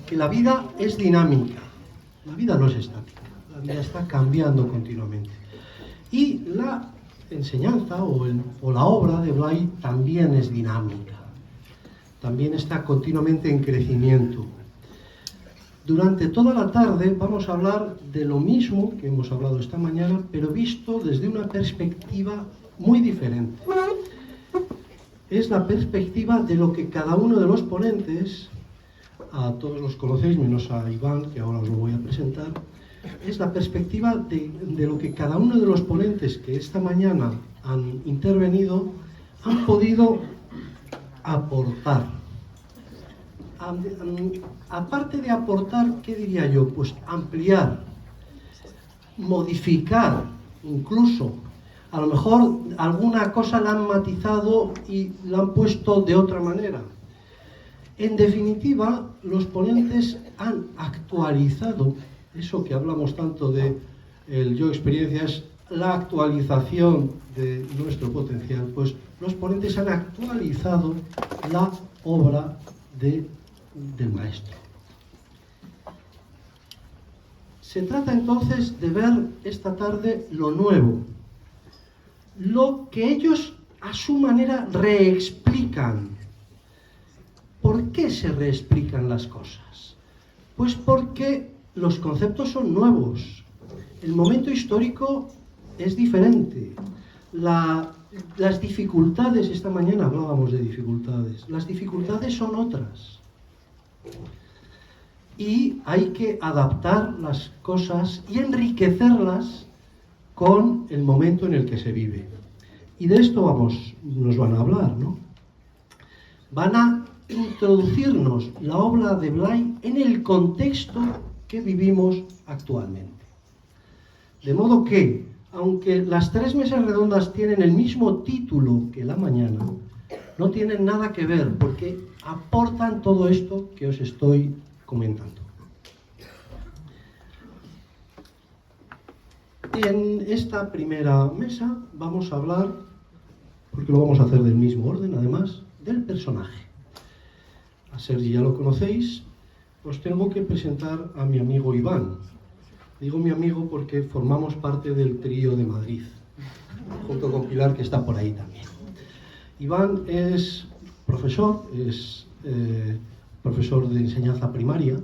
que la vida es dinámica, la vida no es estática, la vida está cambiando continuamente. Y la enseñanza o la obra de Blay también es dinámica, también está continuamente en crecimiento. Durante toda la tarde vamos a hablar de lo mismo que hemos hablado esta mañana, pero visto desde una perspectiva muy diferente. Es la perspectiva de lo que cada uno de los ponentes, a todos los conocéis menos a Iván, que ahora os lo voy a presentar, es la perspectiva de lo que cada uno de los ponentes que esta mañana han intervenido han podido aportar. Aparte de aportar, ¿qué diría yo? Pues ampliar, modificar, incluso. A lo mejor alguna cosa la han matizado y la han puesto de otra manera. En definitiva, los ponentes han actualizado eso que hablamos tanto de el yo experiencia, es la actualización de nuestro potencial. Pues los ponentes han actualizado la obra del maestro. Se trata entonces de ver esta tarde lo nuevo, lo que ellos a su manera reexplican. ¿Por qué se reexplican las cosas? Pues porque los conceptos son nuevos, el momento histórico es diferente, las dificultades, esta mañana hablábamos de dificultades, las dificultades son otras. Y hay que adaptar las cosas y enriquecerlas con el momento en el que se vive. Y de esto nos van a hablar, ¿no? Van a introducirnos la obra de Blay en el contexto que vivimos actualmente. De modo que, aunque las tres mesas redondas tienen el mismo título que la mañana, no tienen nada que ver porque aportan todo esto que os estoy comentando. En esta primera mesa vamos a hablar, porque lo vamos a hacer del mismo orden además, del personaje. A Sergi ya lo conocéis, os tengo que presentar a mi amigo Iván. Digo mi amigo porque formamos parte del trío de Madrid, junto con Pilar, que está por ahí también. Iván es profesor de enseñanza primaria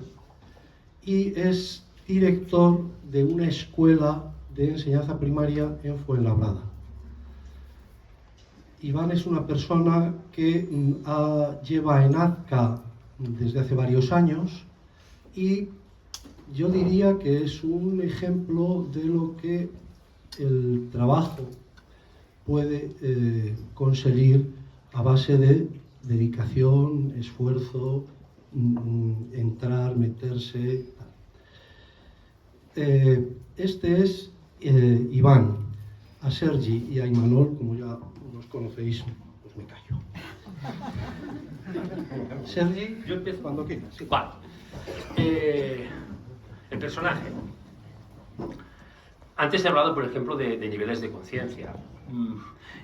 y es director de una escuela de enseñanza primaria en Fuenlabrada. Iván es una persona que lleva en Azca desde hace varios años y yo diría que es un ejemplo de lo que el trabajo puede conseguir a base de dedicación, esfuerzo, entrar, meterse. Este es Iván. A Sergi y a Imanol, como ya los conocéis, pues me callo. Sergi, yo empiezo cuando quieras. Sí. Vale. El personaje. Antes he hablado, por ejemplo, de niveles de conciencia.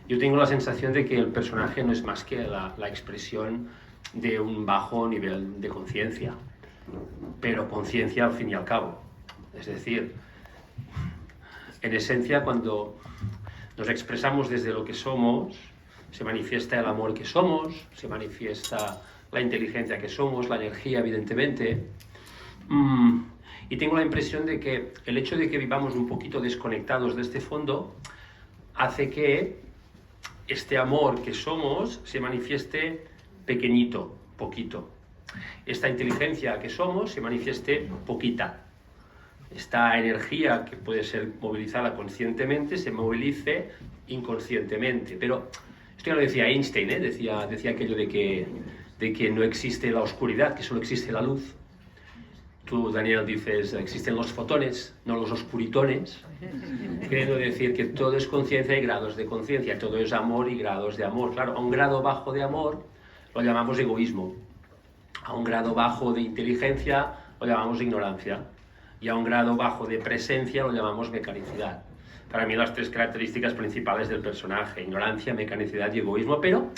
Yo tengo la sensación de que el personaje no es más que la expresión de un bajo nivel de conciencia, pero conciencia al fin y al cabo. Es decir, en esencia, cuando nos expresamos desde lo que somos, se manifiesta el amor que somos, se manifiesta la inteligencia que somos, la energía, evidentemente. Y tengo la impresión de que el hecho de que vivamos un poquito desconectados de este fondo hace que este amor que somos se manifieste pequeñito, poquito. Esta inteligencia que somos se manifieste poquita. Esta energía que puede ser movilizada conscientemente se movilice inconscientemente. Pero esto ya lo decía Einstein, ¿eh? decía aquello de que no existe la oscuridad, que solo existe la luz. Tú, Daniel, dices, existen los fotones, no los oscuritones. Queriendo decir que todo es conciencia y grados de conciencia, todo es amor y grados de amor. Claro, a un grado bajo de amor lo llamamos egoísmo. A un grado bajo de inteligencia lo llamamos ignorancia. Y a un grado bajo de presencia lo llamamos mecanicidad. Para mí las tres características principales del personaje, ignorancia, mecanicidad y egoísmo, pero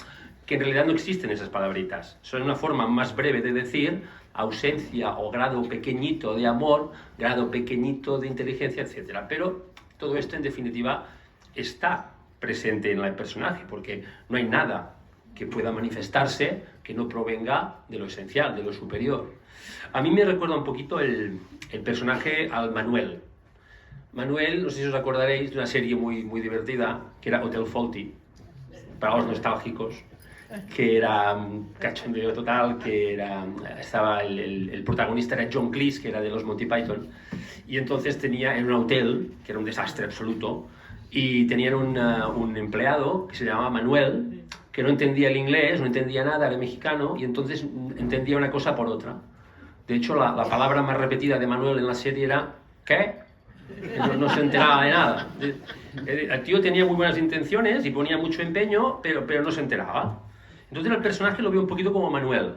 que en realidad no existen esas palabritas. Son una forma más breve de decir ausencia o grado pequeñito de amor, grado pequeñito de inteligencia, etc. Pero todo esto, en definitiva, está presente en el personaje, porque no hay nada que pueda manifestarse que no provenga de lo esencial, de lo superior. A mí me recuerda un poquito el personaje al Manuel. Manuel, no sé si os acordaréis de una serie muy divertida, que era Hotel Fawlty, para los nostálgicos, que era un cachondeo total, estaba el protagonista era John Cleese, que era de los Monty Python, y entonces tenía en un hotel, que era un desastre absoluto, y tenían un empleado que se llamaba Manuel, que no entendía el inglés, no entendía nada, era mexicano, y entonces entendía una cosa por otra. De hecho, la palabra más repetida de Manuel en la serie era ¿qué? No se enteraba de nada. El tío tenía muy buenas intenciones y ponía mucho empeño, pero no se enteraba. Entonces el personaje lo veo un poquito como Manuel.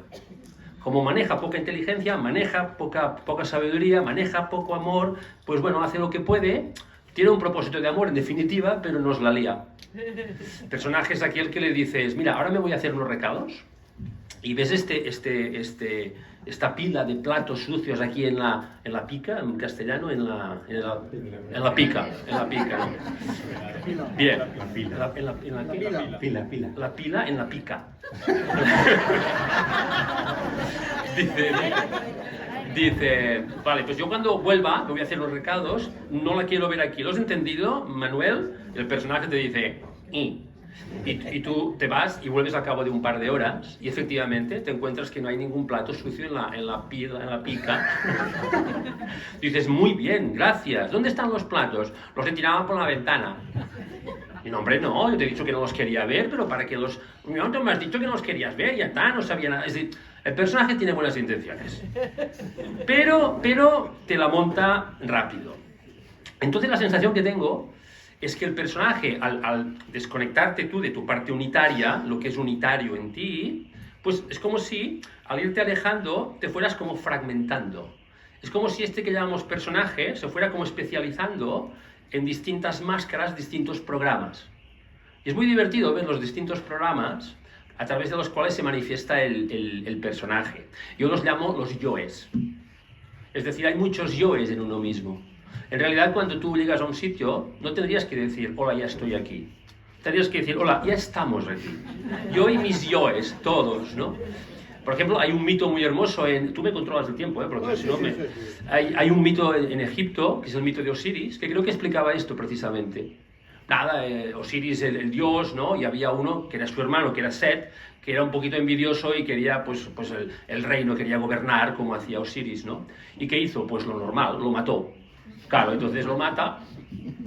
Como maneja poca inteligencia, maneja poca sabiduría, maneja poco amor, pues bueno, hace lo que puede, tiene un propósito de amor en definitiva, pero nos la lía. El personaje es aquel que le dices, mira, ahora me voy a hacer unos recados, y ves esta pila de platos sucios aquí en la pica, en castellano, en la pica, ¿no? Bien, la pila en la pica. Dice, vale, pues yo cuando vuelva, me voy a hacer los recados, no la quiero ver aquí. ¿Lo has entendido, Manuel? El personaje te dice, y tú te vas y vuelves al cabo de un par de horas y efectivamente te encuentras que no hay ningún plato sucio en la pica. Dices, muy bien, gracias. ¿Dónde están los platos? Los he tirado por la ventana. Y no, hombre, no, yo te he dicho que no los quería ver, pero para que los... No, tú me has dicho que no los querías ver, ya está, no sabía nada. Es decir, el personaje tiene buenas intenciones, pero te la monta rápido. Entonces la sensación que tengo es que el personaje, al desconectarte tú de tu parte unitaria, lo que es unitario en ti, pues es como si, al irte alejando, te fueras como fragmentando. Es como si este que llamamos personaje se fuera como especializando en distintas máscaras, distintos programas. Y es muy divertido ver los distintos programas a través de los cuales se manifiesta el personaje. Yo los llamo los yoes. Es decir, hay muchos yoes en uno mismo. En realidad, cuando tú llegas a un sitio, no tendrías que decir, hola, ya estoy aquí. Tendrías que decir, hola, ya estamos aquí. Yo y mis yoes, todos, ¿no? Por ejemplo, hay un mito muy hermoso tú me controlas el tiempo, porque si no hay un mito en Egipto, que es el mito de Osiris, que creo que explicaba esto precisamente. Nada, Osiris el dios, ¿no? Y había uno que era su hermano, que era Set, que era un poquito envidioso y quería, pues el reino, quería gobernar como hacía Osiris, ¿no? ¿Y qué hizo? Pues lo normal, lo mató. Claro, entonces lo mata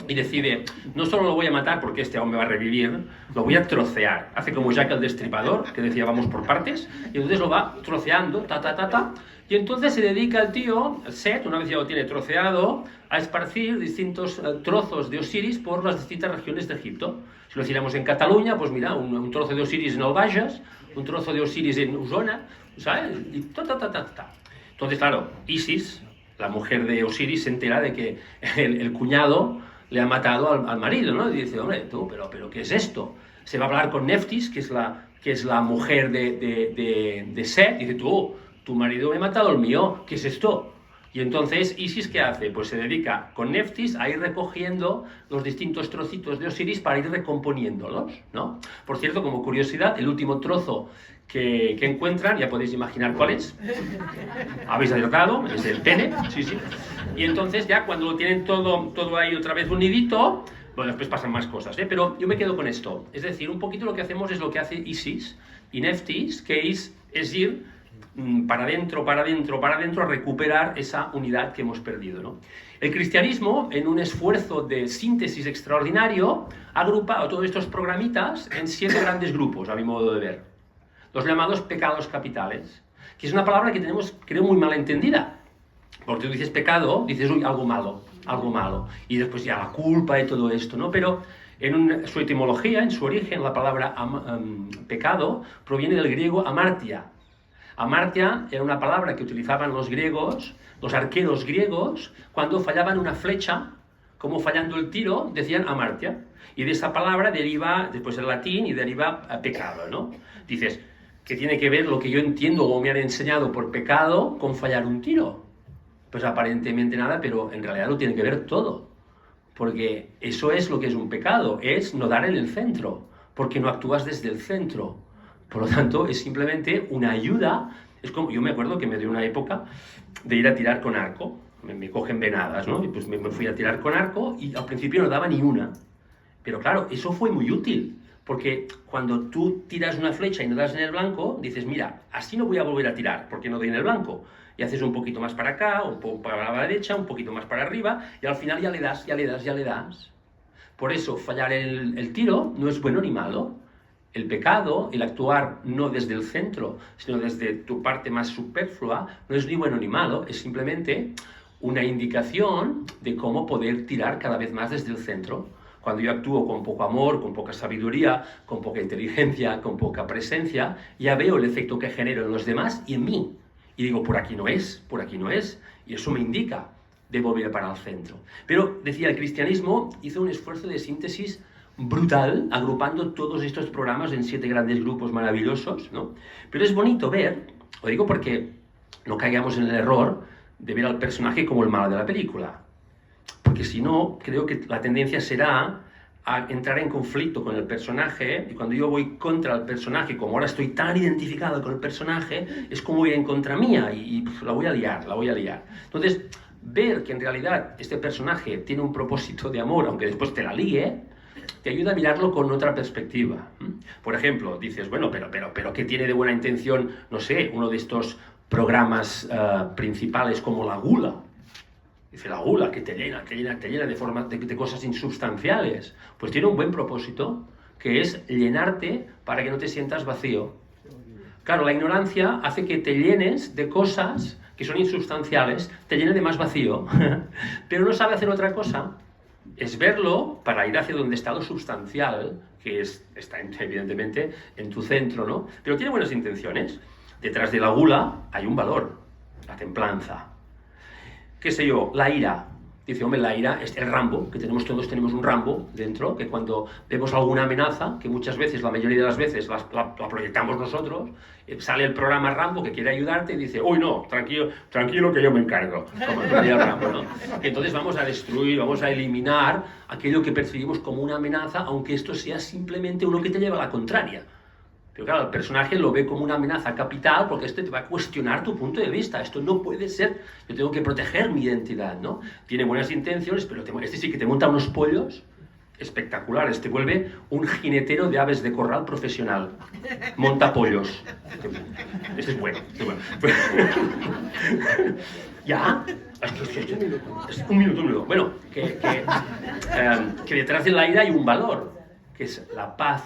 y decide, no solo lo voy a matar porque este hombre va a revivir, lo voy a trocear. Hace como Jack el Destripador, que decía vamos por partes, y entonces lo va troceando, y entonces se dedica el tío, el Set, una vez ya lo tiene troceado, a esparcir distintos trozos de Osiris por las distintas regiones de Egipto. Si lo hiciéramos en Cataluña, pues mira, un trozo de Osiris en el Bages, un trozo de Osiris en Osona, ¿sabes? Y Entonces, claro, Isis, la mujer de Osiris, se entera de que el cuñado le ha matado al marido, ¿no? Y dice, hombre, tú, pero ¿qué es esto? Se va a hablar con Neftis, que es la mujer de Set, y dice, tu marido me ha matado el mío, ¿qué es esto? Y entonces Isis, ¿qué hace? Pues se dedica con Neftis a ir recogiendo los distintos trocitos de Osiris para ir recomponiéndolos, ¿no? Por cierto, como curiosidad, el último trozo que encuentran, ya podéis imaginar cuál es. Habéis acertado, es el pene, sí. Y entonces ya cuando lo tienen todo ahí otra vez unidito, bueno, después pasan más cosas, ¿eh? Pero yo me quedo con esto. Es decir, un poquito lo que hacemos es lo que hace Isis y Neftis, que es ir para adentro, a recuperar esa unidad que hemos perdido, ¿no? El cristianismo, en un esfuerzo de síntesis extraordinario, ha agrupado todos estos programitas en 7 grandes grupos, a mi modo de ver. Los llamados pecados capitales, que es una palabra que tenemos, creo, muy mal entendida. Porque tú dices pecado, dices, uy, algo malo. Y después ya la culpa y todo esto, ¿no? Pero en su etimología, en su origen, la palabra pecado proviene del griego amartia. Amartia era una palabra que utilizaban los griegos, los arqueros griegos, cuando fallaban una flecha como fallando el tiro decían amartia. Y de esa palabra deriva, después el latín, y deriva a pecado, ¿no? Dices, ¿qué tiene que ver lo que yo entiendo o me han enseñado por pecado con fallar un tiro? Pues aparentemente nada, pero en realidad lo tiene que ver todo. Porque eso es lo que es un pecado, es no dar en el centro, porque no actúas desde el centro. Por lo tanto, es simplemente una ayuda. Es como, yo me acuerdo que me dio una época de ir a tirar con arco, me cogen venadas, ¿no? Y pues me fui a tirar con arco y al principio no daba ni una. Pero claro, eso fue muy útil, porque cuando tú tiras una flecha y no das en el blanco, dices, mira, así no voy a volver a tirar, porque no doy en el blanco. Y haces un poquito más para acá, un poco para la derecha, un poquito más para arriba, y al final ya le das, ya le das, ya le das. Por eso, fallar el tiro no es bueno ni malo. El pecado, el actuar no desde el centro, sino desde tu parte más superflua, no es ni bueno ni malo, es simplemente una indicación de cómo poder tirar cada vez más desde el centro. Cuando yo actúo con poco amor, con poca sabiduría, con poca inteligencia, con poca presencia, ya veo el efecto que genero en los demás y en mí. Y digo, por aquí no es, y eso me indica de volver para el centro. Pero, decía, el cristianismo hizo un esfuerzo de síntesis brutal, agrupando todos estos programas en 7 grandes grupos maravillosos, ¿no? Pero es bonito ver, lo digo porque no caigamos en el error de ver al personaje como el malo de la película. Porque si no, creo que la tendencia será a entrar en conflicto con el personaje, y cuando yo voy contra el personaje, como ahora estoy tan identificado con el personaje, es como ir en contra mía y la voy a liar. Entonces, ver que en realidad este personaje tiene un propósito de amor, aunque después te la líe, te ayuda a mirarlo con otra perspectiva. Por ejemplo, dices, bueno, pero ¿qué tiene de buena intención, no sé, uno de estos programas principales como la gula? Dice, la gula, que te llena de cosas insubstanciales. Pues tiene un buen propósito, que es llenarte para que no te sientas vacío. Claro, la ignorancia hace que te llenes de cosas que son insubstanciales, te llene de más vacío, pero no sabe hacer otra cosa. Es verlo para ir hacia donde está lo substancial, que está evidentemente en tu centro, ¿no? Pero tiene buenas intenciones. Detrás de la gula hay un valor, la templanza. ¿Qué sé yo? La ira. Dice, hombre, la ira es el Rambo, que todos tenemos un Rambo dentro, que cuando vemos alguna amenaza, que muchas veces, la mayoría de las veces, la proyectamos nosotros, sale el programa Rambo que quiere ayudarte y dice, uy, no, tranquilo que yo me encargo, como el Rambo, ¿no? Entonces vamos a destruir, vamos a eliminar aquello que percibimos como una amenaza, aunque esto sea simplemente uno que te lleva a la contraria. Pero claro, el personaje lo ve como una amenaza capital porque te va a cuestionar tu punto de vista. Esto no puede ser. Yo tengo que proteger mi identidad, ¿no? Tiene buenas intenciones, pero este sí que te monta unos pollos espectaculares. Te vuelve un jinetero de aves de corral profesional. Monta pollos. Este es bueno. ¿Ya? Es un minuto. Bueno, que detrás de la ira hay un valor, que es la paz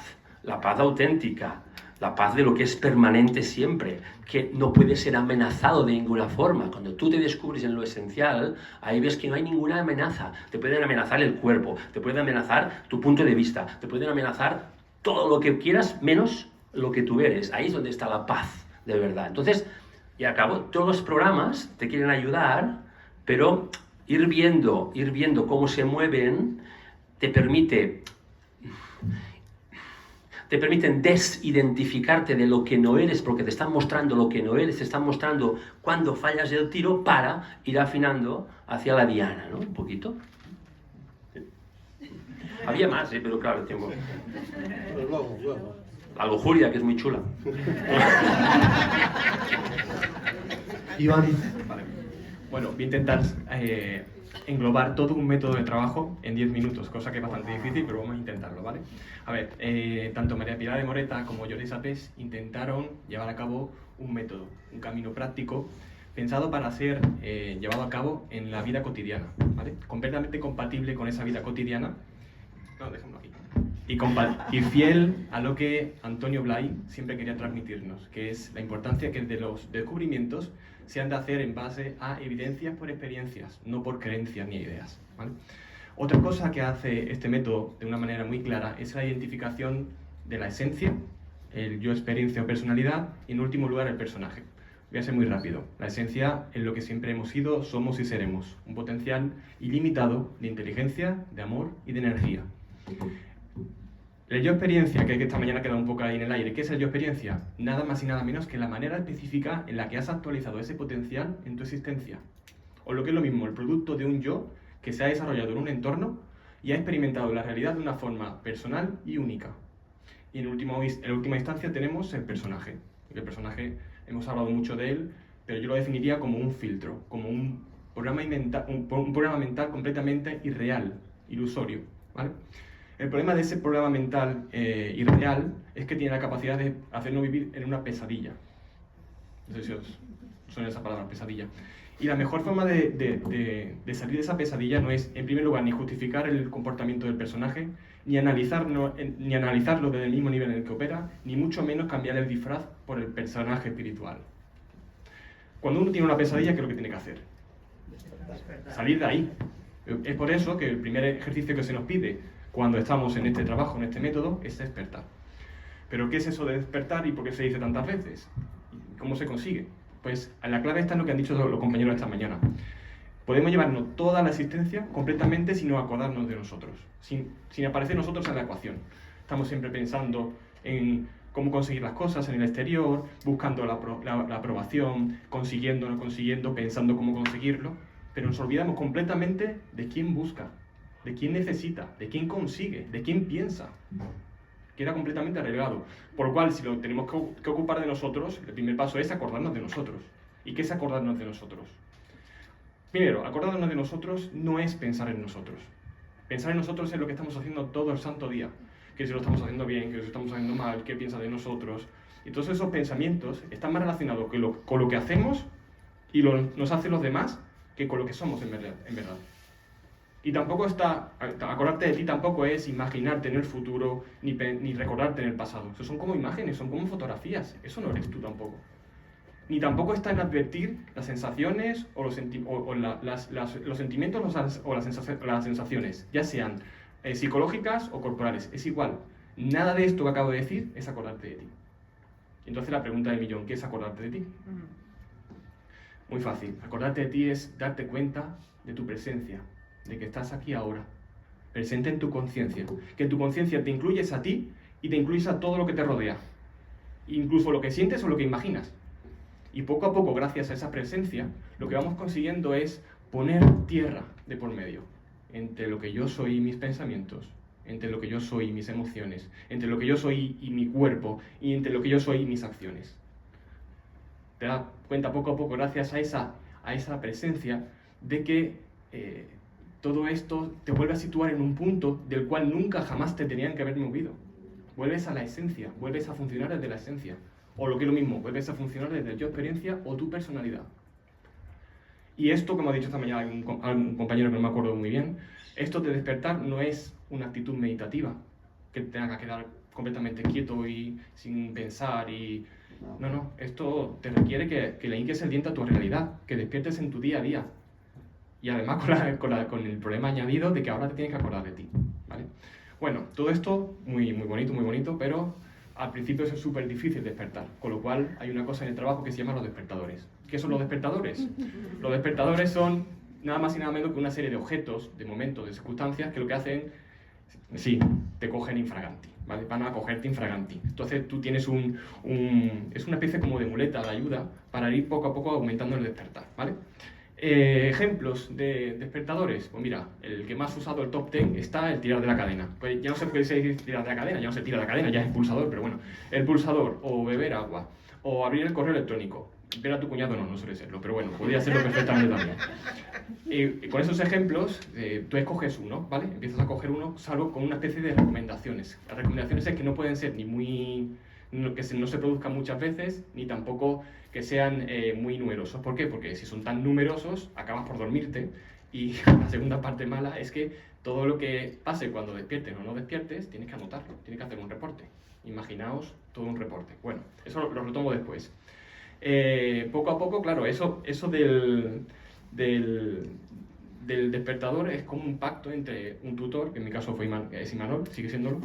auténtica. La paz de lo que es permanente siempre, que no puede ser amenazado de ninguna forma. Cuando tú te descubres en lo esencial, ahí ves que no hay ninguna amenaza. Te pueden amenazar el cuerpo, te pueden amenazar tu punto de vista, te pueden amenazar todo lo que quieras, menos lo que tú eres. Ahí es donde está la paz, de verdad. Entonces, y acabo, todos los programas te quieren ayudar, pero ir viendo cómo se mueven te permiten desidentificarte de lo que no eres, porque te están mostrando lo que no eres, te están mostrando cuando fallas el tiro para ir afinando hacia la diana, ¿no? Un poquito. Había más, pero claro, tengo... La lujuria, que es muy chula. Iván. Vale. Bueno, voy a intentar englobar todo un método de trabajo en 10 minutos, cosa que es bastante difícil, pero vamos a intentarlo, ¿vale? A ver, tanto María Pilar de Moreta como Lloris Apes intentaron llevar a cabo un método, un camino práctico, pensado para ser llevado a cabo en la vida cotidiana, ¿vale? Completamente compatible con esa vida cotidiana, no, dejémoslo aquí, y fiel a lo que Antonio Blay siempre quería transmitirnos, que es la importancia que de los descubrimientos se han de hacer en base a evidencias por experiencias, no por creencias ni ideas, ¿vale? Otra cosa que hace este método de una manera muy clara es la identificación de la esencia, el yo, experiencia o personalidad, y en último lugar el personaje. Voy a ser muy rápido. La esencia es lo que siempre hemos sido, somos y seremos. Un potencial ilimitado de inteligencia, de amor y de energía. La yo experiencia, que esta mañana queda un poco ahí en el aire. ¿Qué es la yo experiencia? Nada más y nada menos que la manera específica en la que has actualizado ese potencial en tu existencia. O lo que es lo mismo, el producto de un yo que se ha desarrollado en un entorno y ha experimentado la realidad de una forma personal y única. Y en última instancia tenemos el personaje. El personaje, hemos hablado mucho de él, pero yo lo definiría como un filtro, como un programa mental completamente irreal, ilusorio, ¿vale? El problema de ese programa mental irreal es que tiene la capacidad de hacernos vivir en una pesadilla. No sé si os suena esa palabra, pesadilla. Y la mejor forma de salir de esa pesadilla no es, en primer lugar, ni justificar el comportamiento del personaje, ni analizarlo desde el mismo nivel en el que opera, ni mucho menos cambiar el disfraz por el personaje espiritual. Cuando uno tiene una pesadilla, ¿qué es lo que tiene que hacer? Salir de ahí. Es por eso que el primer ejercicio que se nos pide cuando estamos en este trabajo, en este método, es despertar. ¿Pero qué es eso de despertar y por qué se dice tantas veces? ¿Cómo se consigue? Pues la clave está en lo que han dicho los compañeros esta mañana. Podemos llevarnos toda la existencia completamente sin acordarnos de nosotros, sin aparecer nosotros en la ecuación. Estamos siempre pensando en cómo conseguir las cosas en el exterior, buscando la aprobación, consiguiendo o no consiguiendo, pensando cómo conseguirlo, pero nos olvidamos completamente de quién busca, de quién necesita, de quién consigue, de quién piensa. Queda completamente arreglado. Por lo cual, si lo tenemos que ocupar de nosotros, el primer paso es acordarnos de nosotros. ¿Y qué es acordarnos de nosotros? Primero, acordarnos de nosotros no es pensar en nosotros. Pensar en nosotros es lo que estamos haciendo todo el santo día. Que si lo estamos haciendo bien, que si lo estamos haciendo mal, qué piensa de nosotros. Y todos esos pensamientos están más relacionados con lo que hacemos y nos hacen los demás que con lo que somos en verdad. Y tampoco acordarte de ti tampoco es imaginarte en el futuro, ni recordarte en el pasado. Eso son como imágenes, son como fotografías. Eso no eres tú tampoco. Ni tampoco está en advertir las sensaciones o los sentimientos o las sensaciones, ya sean psicológicas o corporales. Es igual. Nada de esto que acabo de decir es acordarte de ti. Entonces la pregunta del millón, ¿qué es acordarte de ti? Muy fácil. Acordarte de ti es darte cuenta de tu presencia, de que estás aquí ahora, presente en tu conciencia, que en tu conciencia te incluyes a ti y te incluyes a todo lo que te rodea, incluso lo que sientes o lo que imaginas. Y poco a poco, gracias a esa presencia, lo que vamos consiguiendo es poner tierra de por medio entre lo que yo soy y mis pensamientos, entre lo que yo soy y mis emociones, entre lo que yo soy y mi cuerpo, y entre lo que yo soy y mis acciones. Te das cuenta poco a poco, gracias a esa presencia, de que todo esto te vuelve a situar en un punto del cual nunca jamás te tenían que haber movido. Vuelves a la esencia, vuelves a funcionar desde la esencia. O lo que es lo mismo, vuelves a funcionar desde el yo experiencia o tu personalidad. Y esto, como ha dicho esta mañana algún compañero que no me acuerdo muy bien, esto de despertar no es una actitud meditativa, que te haga quedar completamente quieto y sin pensar y... No, esto te requiere que le hinques el diente a tu realidad, que despiertes en tu día a día. Y además con el problema añadido de que ahora te tienes que acordar de ti, ¿vale? Bueno, todo esto muy bonito, pero al principio es súper difícil despertar, con lo cual hay una cosa en el trabajo que se llama los despertadores. ¿Qué son los despertadores? Los despertadores son nada más y nada menos que una serie de objetos, de momentos, de circunstancias que lo que hacen, sí, te cogen infraganti, ¿vale? Van a cogerte infraganti. Entonces tú tienes es una especie como de muleta de ayuda para ir poco a poco aumentando el despertar, ¿vale? Ejemplos de despertadores. Pues mira, el que más usado, el top 10, está el tirar de la cadena. Pues ya no sé por qué se dice tirar de la cadena, ya no se tira de la cadena, ya es el pulsador, pero bueno, el pulsador, o beber agua, o abrir el correo electrónico. Ver a tu cuñado no suele serlo, pero bueno, podría serlo perfectamente también. Con esos ejemplos, tú escoges uno, ¿vale? Empiezas a coger uno, salvo con una especie de recomendaciones. Las recomendaciones es que no pueden ser ni muy... no se produzcan muchas veces, ni tampoco que sean muy numerosos. ¿Por qué? Porque si son tan numerosos, acabas por dormirte. Y la segunda parte mala es que todo lo que pase cuando despiertes o no despiertes, tienes que anotarlo, tienes que hacer un reporte. Imaginaos todo un reporte. Bueno, eso lo retomo después. Poco a poco, claro, eso del despertador es como un pacto entre un tutor, que en mi caso es Imanol, sigue siéndolo,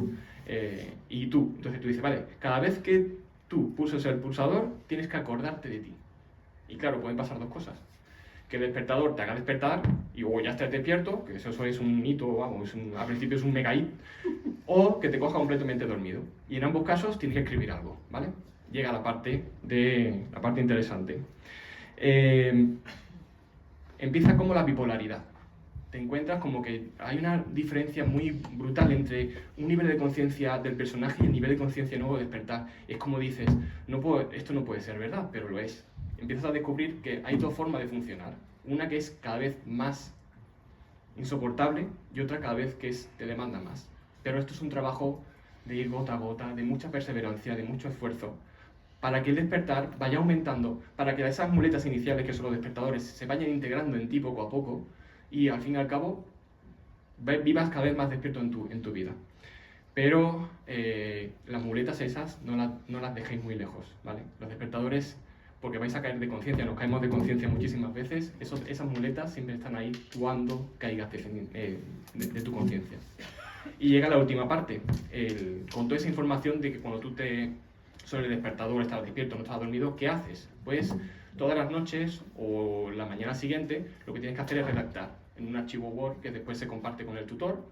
y tú. Entonces tú dices, vale, cada vez que tú pulses el pulsador, tienes que acordarte de ti. Y claro, pueden pasar dos cosas. Que el despertador te haga despertar y luego ya estés despierto, que eso es un hito, vamos, al principio es un mega hit, o que te coja completamente dormido. Y en ambos casos tienes que escribir algo, ¿vale? Llega la parte interesante. Empieza como la bipolaridad. Te encuentras como que hay una diferencia muy brutal entre un nivel de conciencia del personaje y el nivel de conciencia nuevo de despertar. Es como dices, esto no puede ser verdad, pero lo es. Empiezas a descubrir que hay dos formas de funcionar. Una que es cada vez más insoportable y otra cada vez que te demanda más. Pero esto es un trabajo de ir gota a gota, de mucha perseverancia, de mucho esfuerzo, para que el despertar vaya aumentando, para que esas muletas iniciales que son los despertadores se vayan integrando en ti poco a poco y al fin y al cabo vivas cada vez más despierto en tu vida. Pero las muletas esas no las dejéis muy lejos, ¿vale? Los despertadores, porque vais a caer de conciencia, nos caemos de conciencia muchísimas veces, esas muletas siempre están ahí cuando caigas de tu conciencia. Y llega la última parte, con toda esa información de que cuando tú sobre el despertador, estás despierto, no estás dormido, ¿qué haces? Pues todas las noches o la mañana siguiente lo que tienes que hacer es redactar en un archivo Word que después se comparte con el tutor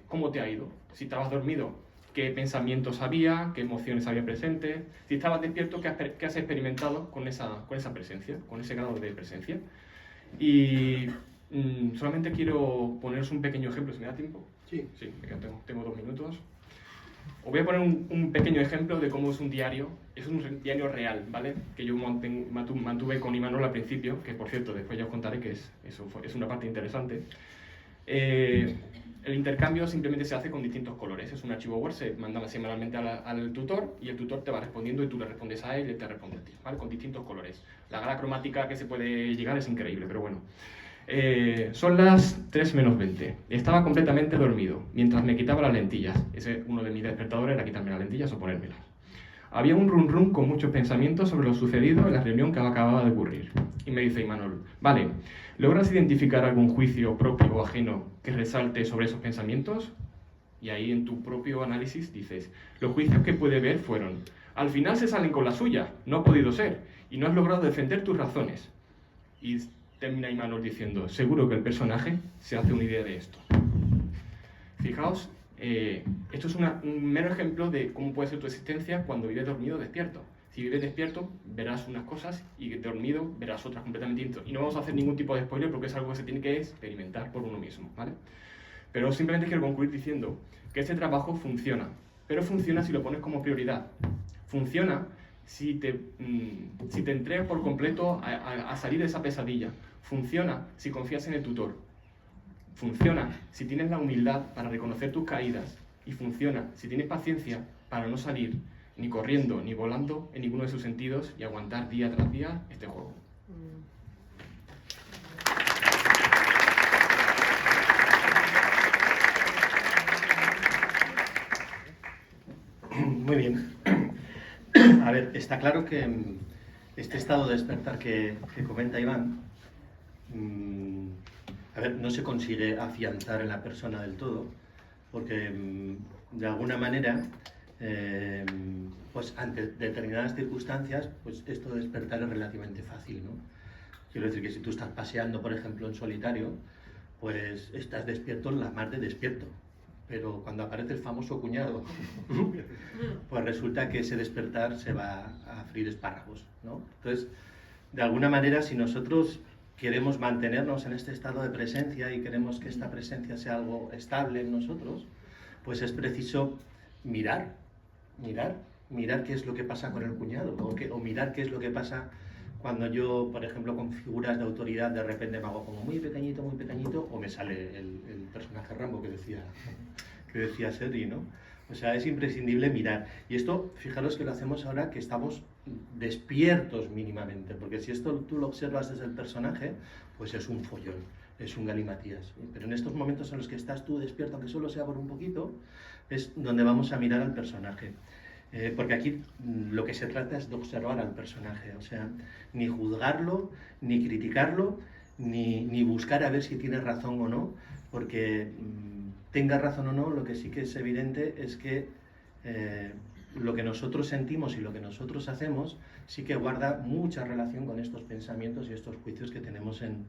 cómo te ha ido. Si estabas dormido, qué pensamientos había, qué emociones había presentes. Si estabas despierto, qué has experimentado con esa presencia, con ese grado de presencia. Y solamente quiero poneros un pequeño ejemplo, si me da tiempo. Sí. Sí, tengo 2 minutos. Os voy a poner un pequeño ejemplo de cómo es un diario. Es un diario real, ¿vale? Que yo mantuve con Imanol al principio, que por cierto, después ya os contaré que es una parte interesante. El intercambio simplemente se hace con distintos colores. Es un archivo Word, se manda semanalmente al tutor y el tutor te va respondiendo y tú le respondes a él y él te responde a ti, ¿vale? Con distintos colores. La gala cromática que se puede llegar es increíble, pero bueno. Son las 3 menos 20. Estaba completamente dormido mientras me quitaba las lentillas. Uno de mis despertadores era quitarme las lentillas o ponérmelas. Había un run run con muchos pensamientos sobre lo sucedido en la reunión que acababa de ocurrir. Y me dice Imanol, vale, ¿logras identificar algún juicio propio o ajeno que resalte sobre esos pensamientos? Y ahí en tu propio análisis dices, los juicios que puede ver fueron, al final se salen con la suya, no ha podido ser, y no has logrado defender tus razones. Y termina Imanol diciendo, seguro que el personaje se hace una idea de esto. Fijaos, esto es un mero ejemplo de cómo puede ser tu existencia cuando vives dormido o despierto. Si vives despierto, verás unas cosas y dormido verás otras completamente distintas. Y no vamos a hacer ningún tipo de spoiler porque es algo que se tiene que experimentar por uno mismo, ¿vale? Pero simplemente quiero concluir diciendo que este trabajo funciona, pero funciona si lo pones como prioridad. Funciona si te entregas por completo a salir de esa pesadilla. Funciona si confías en el tutor. Funciona si tienes la humildad para reconocer tus caídas. Y funciona si tienes paciencia para no salir ni corriendo ni volando en ninguno de sus sentidos y aguantar día tras día este juego. Muy bien. A ver, está claro que este estado de despertar que comenta Iván, a ver, no se consigue afianzar en la persona del todo, porque de alguna manera, pues ante determinadas circunstancias, pues esto de despertar es relativamente fácil, ¿no? Quiero decir que si tú estás paseando, por ejemplo, en solitario, pues estás despierto la mar de despierto. Pero cuando aparece el famoso cuñado, pues resulta que ese despertar se va a freír espárragos, ¿no? Entonces, de alguna manera, si nosotros queremos mantenernos en este estado de presencia y queremos que esta presencia sea algo estable en nosotros, pues es preciso mirar qué es lo que pasa con el cuñado, o mirar qué es lo que pasa cuando yo, por ejemplo, con figuras de autoridad de repente me hago como muy pequeñito, o me sale el personaje Rambo que decía Sergi, ¿no? O sea, es imprescindible mirar. Y esto, fijaros que lo hacemos ahora que estamos despiertos mínimamente, porque si esto tú lo observas desde el personaje, pues es un follón, es un galimatías. Pero en estos momentos en los que estás tú despierto, aunque solo sea por un poquito, es donde vamos a mirar al personaje. Porque aquí lo que se trata es de observar al personaje, o sea, ni juzgarlo, ni criticarlo, ni buscar a ver si tiene razón o no, porque tenga razón o no, lo que sí que es evidente es que lo que nosotros sentimos y lo que nosotros hacemos sí que guarda mucha relación con estos pensamientos y estos juicios que tenemos en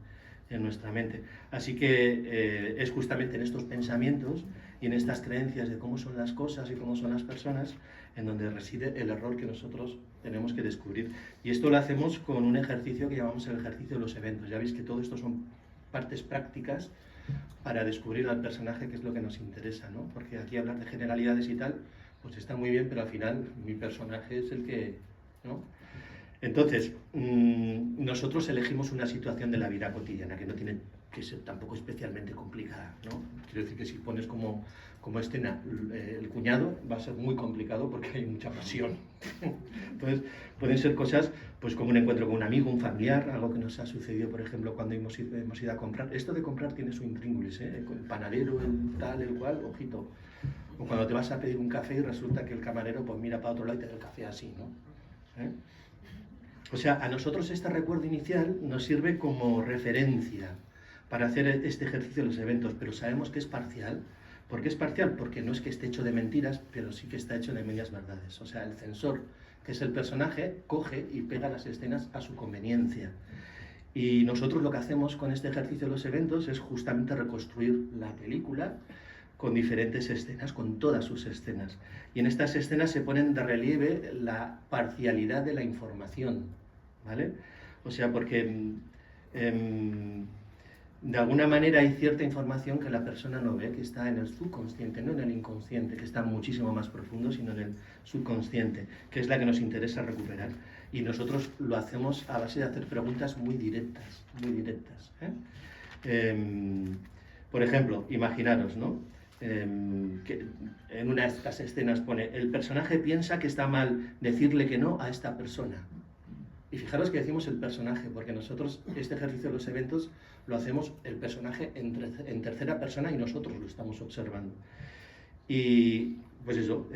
nuestra mente. Así que es justamente en estos pensamientos y en estas creencias de cómo son las cosas y cómo son las personas en donde reside el error que nosotros tenemos que descubrir. Y esto lo hacemos con un ejercicio que llamamos el ejercicio de los eventos. Ya veis que todo esto son partes prácticas para descubrir al personaje, que es lo que nos interesa, ¿no? Porque aquí hablar de generalidades y tal, pues está muy bien, pero al final mi personaje es el que, ¿no? Entonces, nosotros elegimos una situación de la vida cotidiana que no tiene que ser tampoco especialmente complicada, ¿no? Quiero decir que si pones como escena el cuñado, va a ser muy complicado porque hay mucha pasión. Entonces, pueden ser cosas pues como un encuentro con un amigo, un familiar, algo que nos ha sucedido, por ejemplo, cuando hemos ido a comprar. Esto de comprar tiene su intríngulis, ¿eh? El panadero, el tal, el cual, ojito. O cuando te vas a pedir un café y resulta que el camarero pues mira para otro lado y te da el café así, ¿no? O sea, a nosotros este recuerdo inicial nos sirve como referencia para hacer este ejercicio de los eventos, pero sabemos que es parcial. ¿Por qué es parcial? Porque no es que esté hecho de mentiras, pero sí que está hecho de medias verdades. O sea, el censor, que es el personaje, coge y pega las escenas a su conveniencia. Y nosotros lo que hacemos con este ejercicio de los eventos es justamente reconstruir la película con diferentes escenas, con todas sus escenas. Y en estas escenas se ponen de relieve la parcialidad de la información, ¿vale? O sea, porque de alguna manera hay cierta información que la persona no ve, que está en el subconsciente, no en el inconsciente, que está muchísimo más profundo, sino en el subconsciente, que es la que nos interesa recuperar. Y nosotros lo hacemos a base de hacer preguntas muy directas, muy directas, ¿eh? Por ejemplo, imaginaros, ¿no? Que en una de estas escenas pone: el personaje piensa que está mal decirle que no a esta persona. Y fijaros que decimos el personaje, porque nosotros este ejercicio de los eventos lo hacemos el personaje en tercera persona y nosotros lo estamos observando. Y pues eso,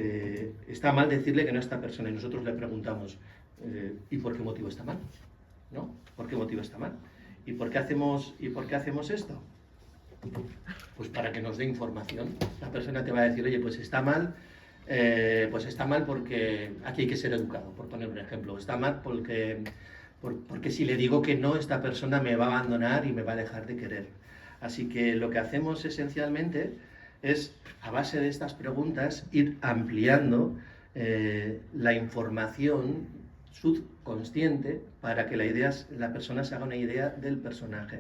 está mal decirle que no a esta persona y nosotros le preguntamos, ¿y por qué motivo está mal? ¿No? ¿Por qué motivo está mal? ¿Y por qué hacemos esto? Pues para que nos dé información. La persona te va a decir, oye, pues está mal porque aquí hay que ser educado, por poner un ejemplo. Está mal porque si le digo que no, esta persona me va a abandonar y me va a dejar de querer. Así que lo que hacemos esencialmente es, a base de estas preguntas, ir ampliando la información subconsciente para que la persona se haga una idea del personaje.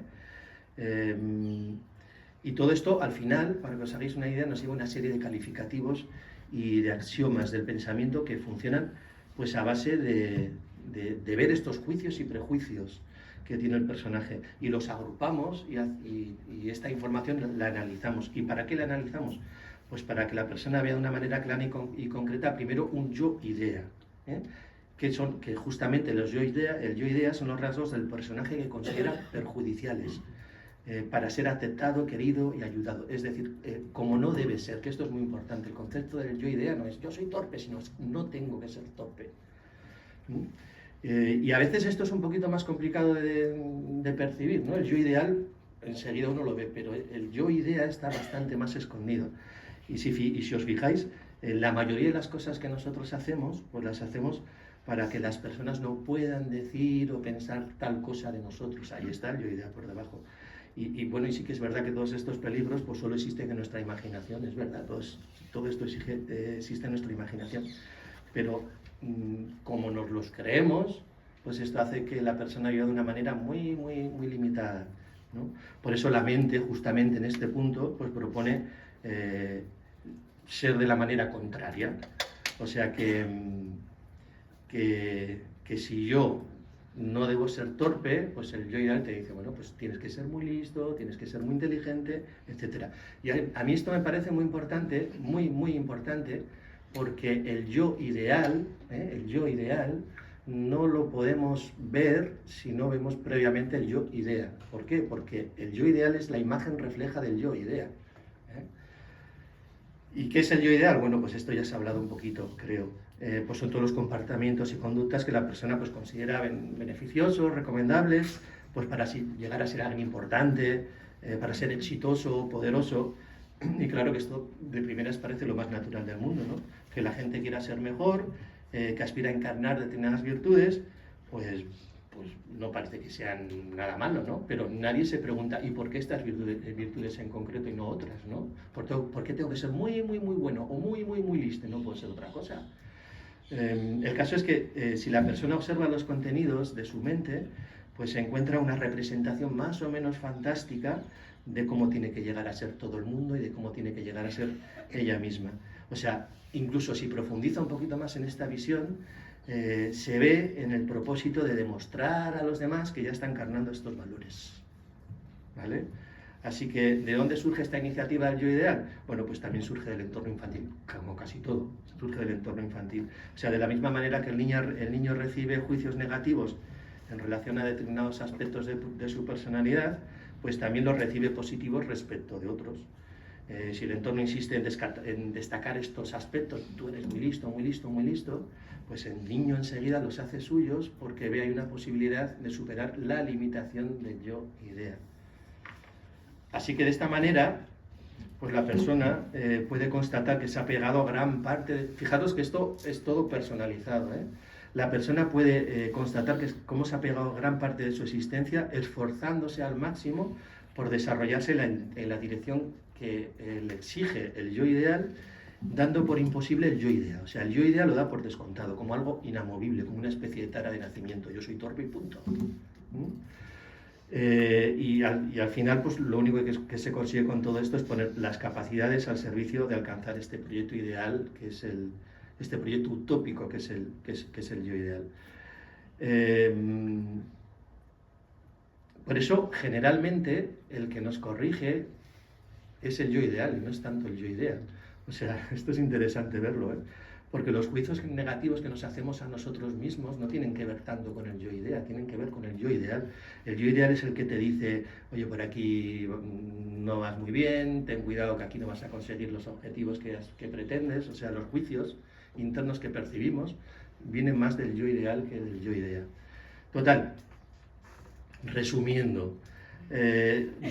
Y todo esto, al final, para que os hagáis una idea, nos lleva una serie de calificativos y de axiomas del pensamiento que funcionan pues a base de ver estos juicios y prejuicios que tiene el personaje, y los agrupamos y esta información la analizamos. ¿Y para qué la analizamos? Pues para que la persona vea de una manera clara y concreta primero un yo-idea, ¿eh? que justamente el yo-idea son los rasgos del personaje que considera perjudiciales, para ser aceptado, querido y ayudado. Es decir, como no debe ser, que esto es muy importante, el concepto del yo-idea no es yo soy torpe, sino no tengo que ser torpe. Y a veces esto es un poquito más complicado de percibir, ¿no? El yo ideal, enseguida uno lo ve, pero el yo idea está bastante más escondido. Y si os fijáis, la mayoría de las cosas que nosotros hacemos, pues las hacemos para que las personas no puedan decir o pensar tal cosa de nosotros. Ahí está el yo idea por debajo. Y bueno, y sí que es verdad que todos estos peligros pues solo existen en nuestra imaginación, es verdad, todo esto existe en nuestra imaginación. Pero como nos los creemos, pues esto hace que la persona viva de una manera muy, muy, muy limitada, ¿no? Por eso la mente, justamente en este punto, pues propone ser de la manera contraria. O sea que si yo no debo ser torpe, pues el yo ideal te dice, bueno, pues tienes que ser muy listo, tienes que ser muy inteligente, etc. Y a mí esto me parece muy importante, muy, muy importante, porque el yo ideal no lo podemos ver si no vemos previamente el yo idea. ¿Por qué? Porque el yo ideal es la imagen refleja del yo idea. ¿Y qué es el yo ideal? Bueno, pues esto ya se ha hablado un poquito, creo. Pues son todos los comportamientos y conductas que la persona pues considera beneficiosos, recomendables, pues para llegar a ser alguien importante, para ser exitoso, poderoso. Y claro que esto de primeras parece lo más natural del mundo, ¿no? que la gente quiera ser mejor, que aspira a encarnar determinadas virtudes, pues no parece que sean nada malo, ¿no? Pero nadie se pregunta, ¿y por qué estas virtudes en concreto y no otras, ¿no? ¿Por qué tengo que ser muy, muy, muy bueno o muy, muy, muy listo? No puedo ser otra cosa. El caso es que si la persona observa los contenidos de su mente, pues se encuentra una representación más o menos fantástica de cómo tiene que llegar a ser todo el mundo y de cómo tiene que llegar a ser ella misma. O sea, incluso si profundiza un poquito más en esta visión, se ve en el propósito de demostrar a los demás que ya está encarnando estos valores. ¿Vale? Así que, ¿de dónde surge esta iniciativa del yo ideal? Bueno, pues también surge del entorno infantil, como casi todo, surge del entorno infantil. O sea, de la misma manera que el niño recibe juicios negativos en relación a determinados aspectos de su personalidad, pues también los recibe positivos respecto de otros. Si el entorno insiste en destacar estos aspectos, tú eres muy listo, muy listo, muy listo, pues el niño enseguida los hace suyos porque ve ahí una posibilidad de superar la limitación del yo idea. Así que de esta manera, pues la persona puede constatar que se ha pegado a gran parte fijaros que esto es todo personalizado, ¿eh? La persona puede constatar cómo se ha pegado a gran parte de su existencia esforzándose al máximo por desarrollarse en la dirección que le exige el yo ideal, dando por imposible el yo idea. O sea, el yo idea lo da por descontado, como algo inamovible, como una especie de tara de nacimiento. Yo soy torpe y punto. Y al final, pues lo único que se consigue con todo esto es poner las capacidades al servicio de alcanzar este proyecto ideal, que es este proyecto utópico que es el yo ideal. Por eso, generalmente, el que nos corrige es el yo ideal y no es tanto el yo ideal. O sea, esto es interesante verlo, ¿eh? Porque los juicios negativos que nos hacemos a nosotros mismos no tienen que ver tanto con el yo idea, tienen que ver con el yo ideal. El yo ideal es el que te dice, oye, por aquí no vas muy bien, ten cuidado que aquí no vas a conseguir los objetivos que pretendes. O sea, los juicios internos que percibimos vienen más del yo ideal que del yo idea. Total, resumiendo,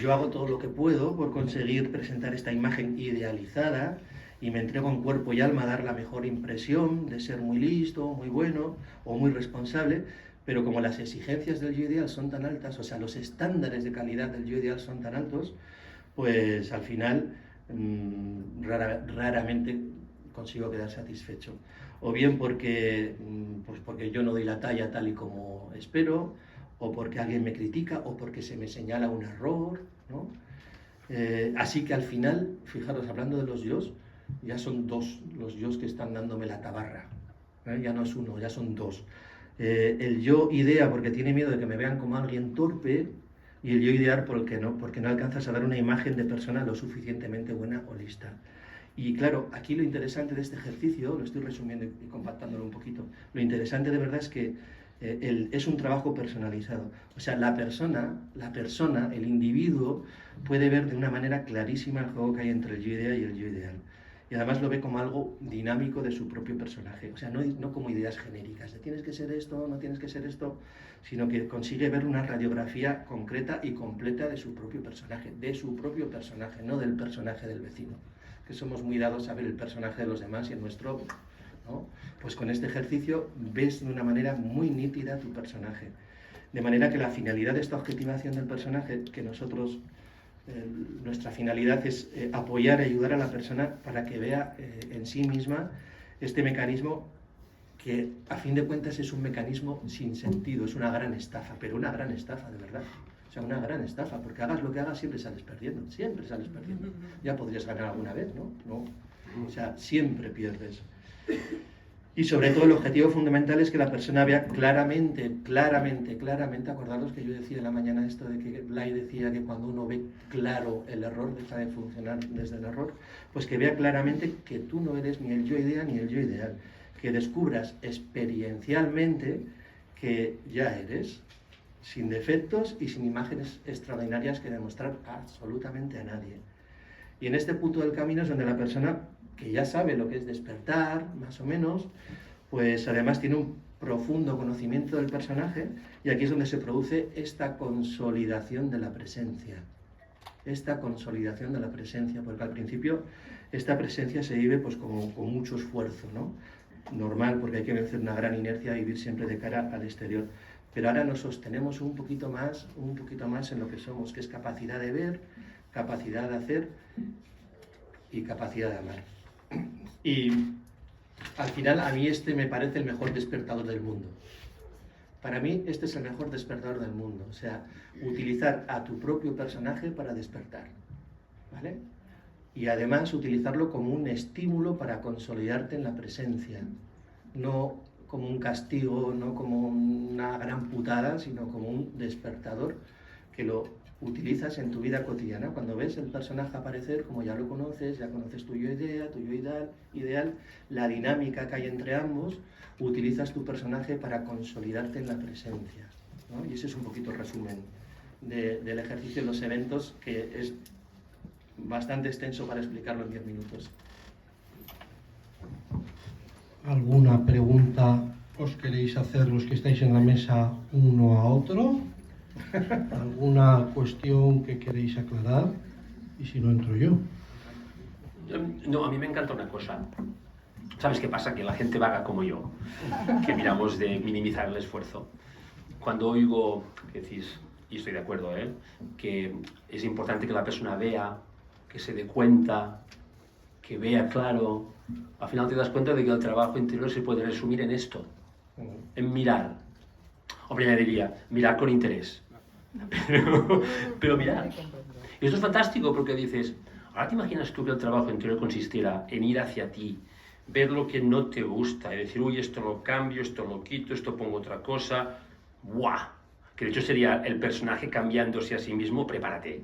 yo hago todo lo que puedo por conseguir presentar esta imagen idealizada y me entrego en cuerpo y alma a dar la mejor impresión de ser muy listo, muy bueno o muy responsable, pero como las exigencias del yo ideal son tan altas, o sea, los estándares de calidad del yo ideal son tan altos, pues al final raramente consigo quedar satisfecho. O bien porque yo no doy la talla tal y como espero, o porque alguien me critica, o porque se me señala un error, ¿no? Así que al final, fijaros, hablando de los yos, ya son dos los yos que están dándome la tabarra, ¿eh? Ya no es uno, ya son dos. El yo idea porque tiene miedo de que me vean como alguien torpe, y el yo idear porque no alcanzas a dar una imagen de persona lo suficientemente buena o lista. Y claro, aquí lo interesante de este ejercicio, lo estoy resumiendo y compactándolo un poquito, lo interesante de verdad es que es un trabajo personalizado. O sea, la persona, el individuo, puede ver de una manera clarísima el juego que hay entre el yo idea y el yo ideal. Y además lo ve como algo dinámico de su propio personaje. O sea, no como ideas genéricas, de tienes que ser esto, no tienes que ser esto, sino que consigue ver una radiografía concreta y completa de su propio personaje, no del personaje del vecino, que somos muy dados a ver el personaje de los demás y el nuestro, ¿no? Pues con este ejercicio ves de una manera muy nítida tu personaje. De manera que la finalidad de esta objetivación del personaje, que nosotros, nuestra finalidad es apoyar y ayudar a la persona para que vea en sí misma este mecanismo que a fin de cuentas es un mecanismo sin sentido, es una gran estafa, pero una gran estafa de verdad. O sea, una gran estafa, porque hagas lo que hagas siempre sales perdiendo, siempre sales perdiendo. Ya podrías ganar alguna vez, ¿no? No. O sea, siempre pierdes. Y sobre todo el objetivo fundamental es que la persona vea claramente, acordaros que yo decía en la mañana esto de que Blay decía que cuando uno ve claro el error, deja de funcionar desde el error, pues que vea claramente que tú no eres ni el yo idea ni el yo ideal, que descubras experiencialmente que ya eres, sin defectos y sin imágenes extraordinarias que demostrar absolutamente a nadie. Y en este punto del camino es donde la persona que ya sabe lo que es despertar, más o menos, pues además tiene un profundo conocimiento del personaje, y aquí es donde se produce esta consolidación de la presencia. Porque al principio esta presencia se vive pues con mucho esfuerzo, ¿no? Normal, porque hay que vencer una gran inercia y vivir siempre de cara al exterior. Pero ahora nos sostenemos un poquito más en lo que somos, que es capacidad de ver, capacidad de hacer y capacidad de amar. Y al final a mí este me parece el mejor despertador del mundo. Para mí este es el mejor despertador del mundo. O sea, utilizar a tu propio personaje para despertar, ¿vale? Y además utilizarlo como un estímulo para consolidarte en la presencia. No como un castigo, no como una gran putada, sino como un despertador que lo utilizas en tu vida cotidiana. Cuando ves el personaje aparecer, como ya lo conoces, ya conoces tu yo idea, tu yo ideal, la dinámica que hay entre ambos, utilizas tu personaje para consolidarte en la presencia, ¿no? Y ese es un poquito el resumen del ejercicio de los eventos, que es bastante extenso para explicarlo en 10 minutos. ¿Alguna pregunta os queréis hacer los que estáis en la mesa uno a otro? ¿Alguna cuestión que queréis aclarar? Y si no, entro yo. No, a mí me encanta una cosa. ¿Sabes qué pasa? Que la gente vaga como yo, que miramos de minimizar el esfuerzo. Cuando oigo que decís, y estoy de acuerdo, que es importante que la persona vea, que se dé cuenta, que vea claro, al final te das cuenta de que el trabajo interior se puede resumir en esto, en mirar. Hombre, ya diría, mirar con interés, pero mirar. Y esto es fantástico porque dices, ahora te imaginas tú que el trabajo interior consistiera en ir hacia ti, ver lo que no te gusta y decir, uy, esto lo cambio, esto lo quito, esto pongo otra cosa, ¡buah! Que de hecho sería el personaje cambiándose a sí mismo, prepárate.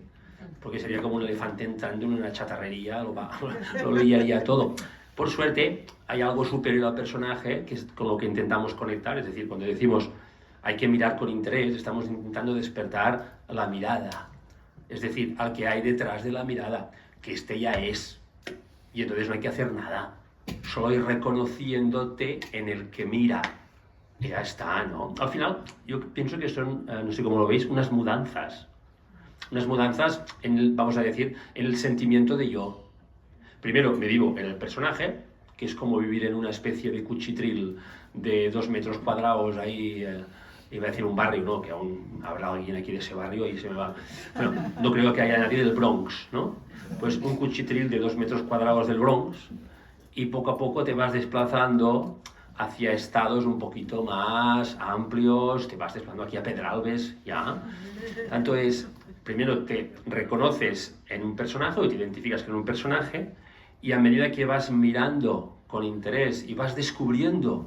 Porque sería como un elefante entrando en una chatarrería, lo liaría todo. Por suerte, hay algo superior al personaje, que es con lo que intentamos conectar, es decir, cuando decimos hay que mirar con interés, estamos intentando despertar la mirada, es decir, al que hay detrás de la mirada, que este ya es, y entonces no hay que hacer nada, solo ir reconociéndote en el que mira, y ya está, ¿no? Al final, yo pienso que son, no sé cómo lo veis, unas mudanzas vamos a decir, en el sentimiento de yo. Primero me vivo en el personaje, que es como vivir en una especie de cuchitril de 2 metros cuadrados ahí, iba a decir un barrio, ¿no? Que aún habrá alguien aquí de ese barrio y se me va... Bueno, no creo que haya nadie del Bronx, ¿no? Pues un cuchitril de 2 metros cuadrados del Bronx y poco a poco te vas desplazando hacia estados un poquito más amplios, te vas desplazando aquí a Pedralbes, ¿ya? Tanto es... Primero te reconoces en un personaje o te identificas con un personaje y a medida que vas mirando con interés y vas descubriendo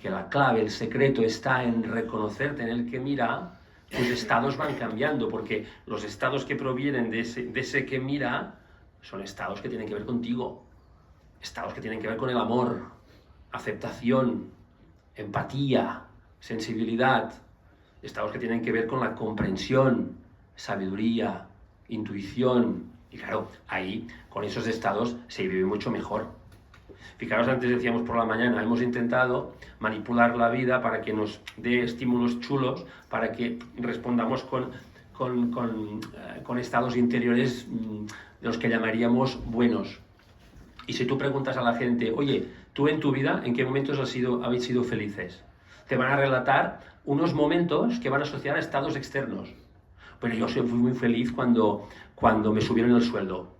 que la clave, el secreto está en reconocerte en el que mira, tus estados van cambiando, porque los estados que provienen de ese que mira son estados que tienen que ver contigo, estados que tienen que ver con el amor, aceptación, empatía, sensibilidad, estados que tienen que ver con la comprensión, sabiduría, intuición, y claro, ahí, con esos estados, se vive mucho mejor. Fijaros, antes decíamos por la mañana, hemos intentado manipular la vida para que nos dé estímulos chulos, para que respondamos con estados interiores de los que llamaríamos buenos. Y si tú preguntas a la gente, oye, tú en tu vida, ¿en qué momentos habéis sido felices? Te van a relatar unos momentos que van a asociar a estados externos. Pero yo fui muy feliz cuando me subieron el sueldo.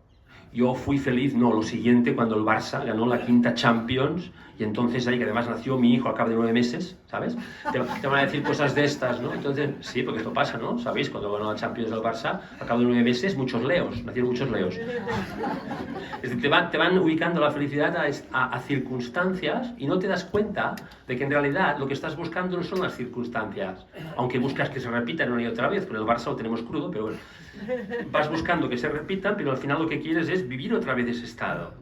Yo fui feliz, no, lo siguiente, cuando el Barça ganó la 5ª Champions, y entonces ahí, que además nació mi hijo al cabo de 9 meses, ¿sabes? Te van a decir cosas de estas, ¿no? Entonces, sí, porque esto pasa, ¿no? ¿Sabéis? Cuando ganó la Champions del Barça, al cabo de 9 meses, nacieron muchos leos. Es decir, te van ubicando la felicidad a circunstancias y no te das cuenta de que en realidad lo que estás buscando no son las circunstancias, aunque buscas que se repitan una y otra vez. Con el Barça lo tenemos crudo, pero bueno, vas buscando que se repitan, pero al final lo que quieres es vivir otra vez ese estado.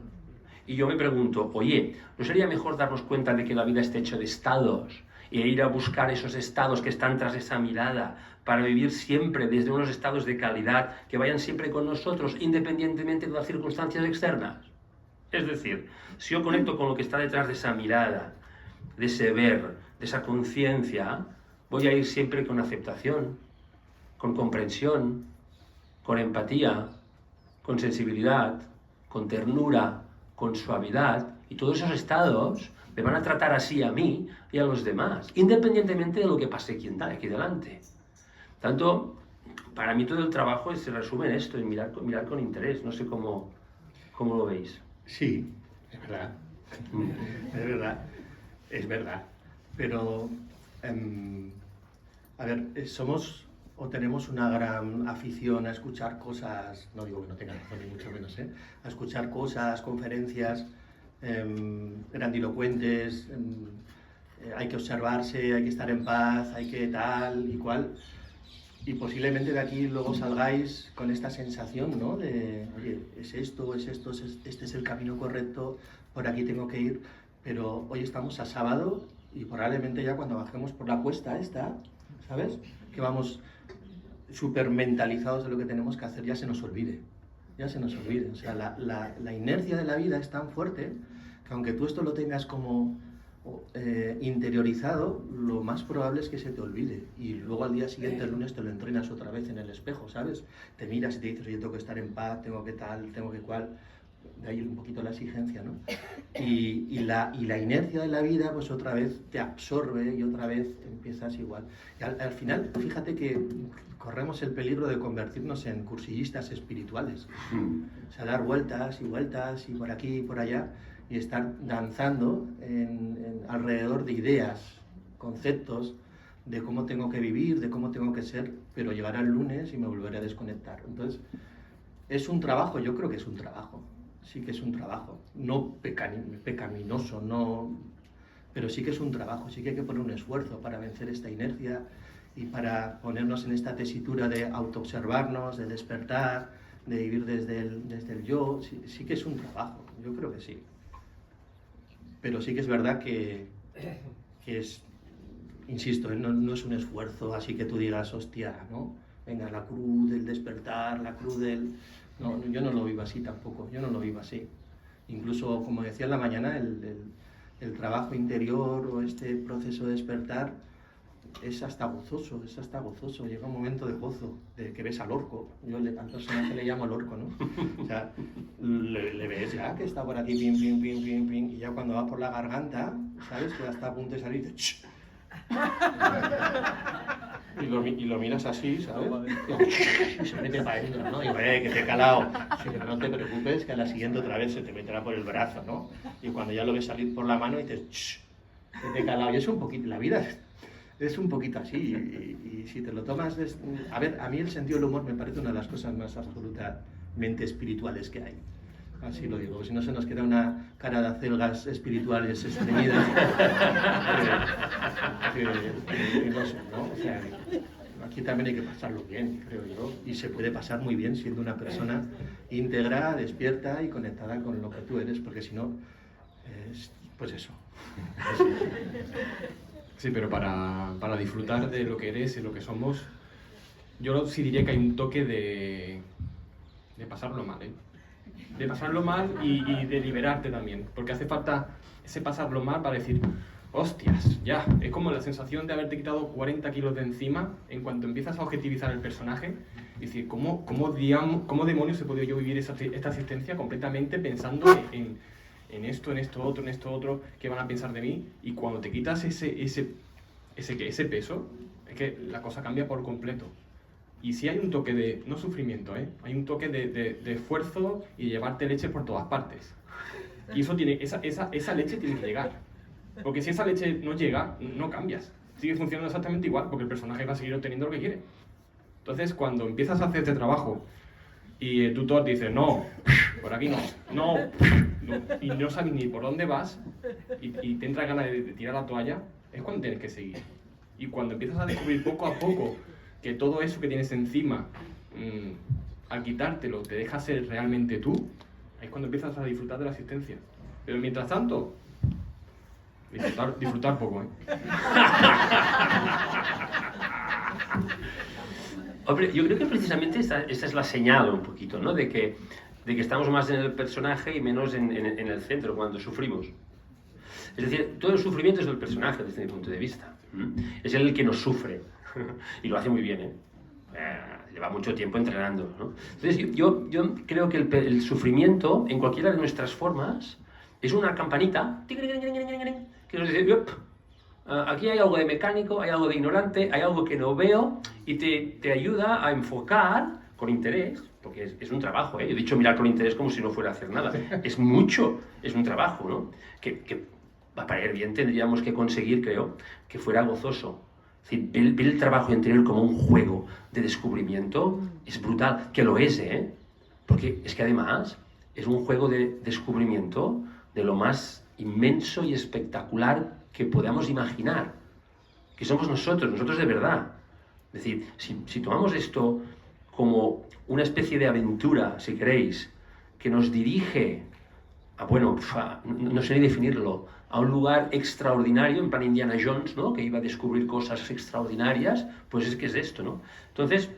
Y yo me pregunto, oye, ¿no sería mejor darnos cuenta de que la vida está hecha de estados e ir a buscar esos estados que están tras esa mirada para vivir siempre desde unos estados de calidad que vayan siempre con nosotros, independientemente de las circunstancias externas? Es decir, si yo conecto con lo que está detrás de esa mirada, de ese ver, de esa conciencia, voy a ir siempre con aceptación, con comprensión, con empatía, con sensibilidad, con ternura, con suavidad, y todos esos estados me van a tratar así a mí y a los demás, independientemente de lo que pase aquí delante. Tanto, para mí todo el trabajo se resume en esto, en mirar con interés. No sé cómo lo veis. Sí, es verdad. Es verdad. Es verdad. Pero, a ver, somos o tenemos una gran afición a escuchar cosas, no digo que no tenga razón ni mucho menos, a escuchar cosas, conferencias grandilocuentes, hay que observarse, hay que estar en paz, hay que tal y cual. Y posiblemente de aquí luego salgáis con esta sensación, ¿no? De, oye, es esto, este es el camino correcto, por aquí tengo que ir. Pero hoy estamos a sábado y probablemente ya cuando bajemos por la cuesta esta, ¿sabes? Que vamos súper mentalizados de lo que tenemos que hacer, ya se nos olvide. Ya se nos olvide. O sea, la inercia de la vida es tan fuerte que aunque tú esto lo tengas como interiorizado, lo más probable es que se te olvide y luego al día siguiente, el lunes, te lo entrenas otra vez en el espejo, ¿sabes? Te miras y te dices, oye, tengo que estar en paz, tengo que tal, tengo que cual. De ahí un poquito la exigencia, ¿no? Y la inercia de la vida, pues otra vez te absorbe y otra vez empiezas igual. Y al final, fíjate que corremos el peligro de convertirnos en cursillistas espirituales. O sea, dar vueltas y vueltas y por aquí y por allá y estar danzando alrededor de ideas, conceptos de cómo tengo que vivir, de cómo tengo que ser, pero llegará el lunes y me volveré a desconectar. Entonces, es un trabajo, yo creo que es un trabajo. Sí que es un trabajo, no pecaminoso, no, pero sí que es un trabajo, sí que hay que poner un esfuerzo para vencer esta inercia y para ponernos en esta tesitura de autoobservarnos, de despertar, de vivir desde el yo. Sí que es un trabajo, yo creo que sí. Pero sí que es verdad que es, insisto, no es un esfuerzo así que tú digas, hostia, ¿no? Venga, la cruz del despertar, la cruz del... No, yo no lo vivo así tampoco, yo no lo vivo así. Incluso, como decía en la mañana, el trabajo interior o este proceso de despertar es hasta gozoso, llega un momento de gozo, de que ves al orco. Yo al personaje le llamo al orco, ¿no? O sea, le ves ya que está por aquí, pim, pim, pim, pim, pim, y ya cuando va por la garganta, ¿sabes? Que ya está a punto de salir, dice, y lo miras así, ¿sabes? Y se mete para adentro, ¿no? Y que te he calado. Sí, pero no te preocupes, que a la siguiente otra vez se te meterá por el brazo, ¿no? Y cuando ya lo ves salir por la mano, dices, que te he calado. Y es un poquito, la vida es un poquito así. Y si te lo tomas... A ver, a mí el sentido del humor me parece una de las cosas más absolutamente espirituales que hay. Así lo digo, si no se nos queda una cara de acelgas espirituales estreñidas. No sé, ¿no? O sea, aquí también hay que pasarlo bien, creo yo. Y se puede pasar muy bien siendo una persona íntegra, despierta y conectada con lo que tú eres, porque si no, pues eso. Sí, pero para disfrutar de lo que eres y lo que somos, yo sí diría que hay un toque de pasarlo mal, ¿eh? De pasarlo mal y de liberarte también, porque hace falta ese pasarlo mal para decir, hostias, ya, es como la sensación de haberte quitado 40 kilos de encima en cuanto empiezas a objetivizar el personaje y decir, ¿cómo demonios he podido yo vivir esta existencia completamente pensando en esto otro, qué van a pensar de mí? Y cuando te quitas ese peso, es que la cosa cambia por completo. Y sí hay un toque de, no sufrimiento, hay un toque de esfuerzo y llevarte leche por todas partes. Y eso esa leche tiene que llegar. Porque si esa leche no llega, no cambias. Sigue funcionando exactamente igual, porque el personaje va a seguir obteniendo lo que quiere. Entonces, cuando empiezas a hacer este trabajo y el tutor te dice, no, por aquí no, y no sabes ni por dónde vas, y te entra ganas de tirar la toalla, es cuando tienes que seguir. Y cuando empiezas a descubrir poco a poco que todo eso que tienes encima, al quitártelo, te deja ser realmente tú, ahí es cuando empiezas a disfrutar de la existencia. Pero mientras tanto, disfrutar poco, Hombre, yo creo que precisamente esa es la señal un poquito, ¿no? De que estamos más en el personaje y menos en el centro cuando sufrimos. Es decir, todo el sufrimiento es del personaje desde mi punto de vista. Es él el que nos sufre. Y lo hace muy bien, ¿eh? lleva mucho tiempo entrenando, ¿no? Entonces yo creo que el sufrimiento, en cualquiera de nuestras formas, es una campanita que nos dice, "Yup, aquí hay algo de mecánico, hay algo de ignorante, hay algo que no veo", y te ayuda a enfocar con interés, porque es un trabajo, ¿eh? Yo he dicho mirar con interés como si no fuera a hacer nada. Es mucho, es un trabajo, ¿no? Que para ir bien tendríamos que conseguir, creo, que fuera gozoso. Es decir, ver el trabajo interior como un juego de descubrimiento es brutal, que lo es, ¿eh? Porque es que además es un juego de descubrimiento de lo más inmenso y espectacular que podamos imaginar, que somos nosotros de verdad. Es decir, si tomamos esto como una especie de aventura, si queréis, que nos dirige a, bueno, no sé ni definirlo, a un lugar extraordinario, en plan Indiana Jones, ¿no? Que iba a descubrir cosas extraordinarias, pues es que es esto, ¿no? Entonces,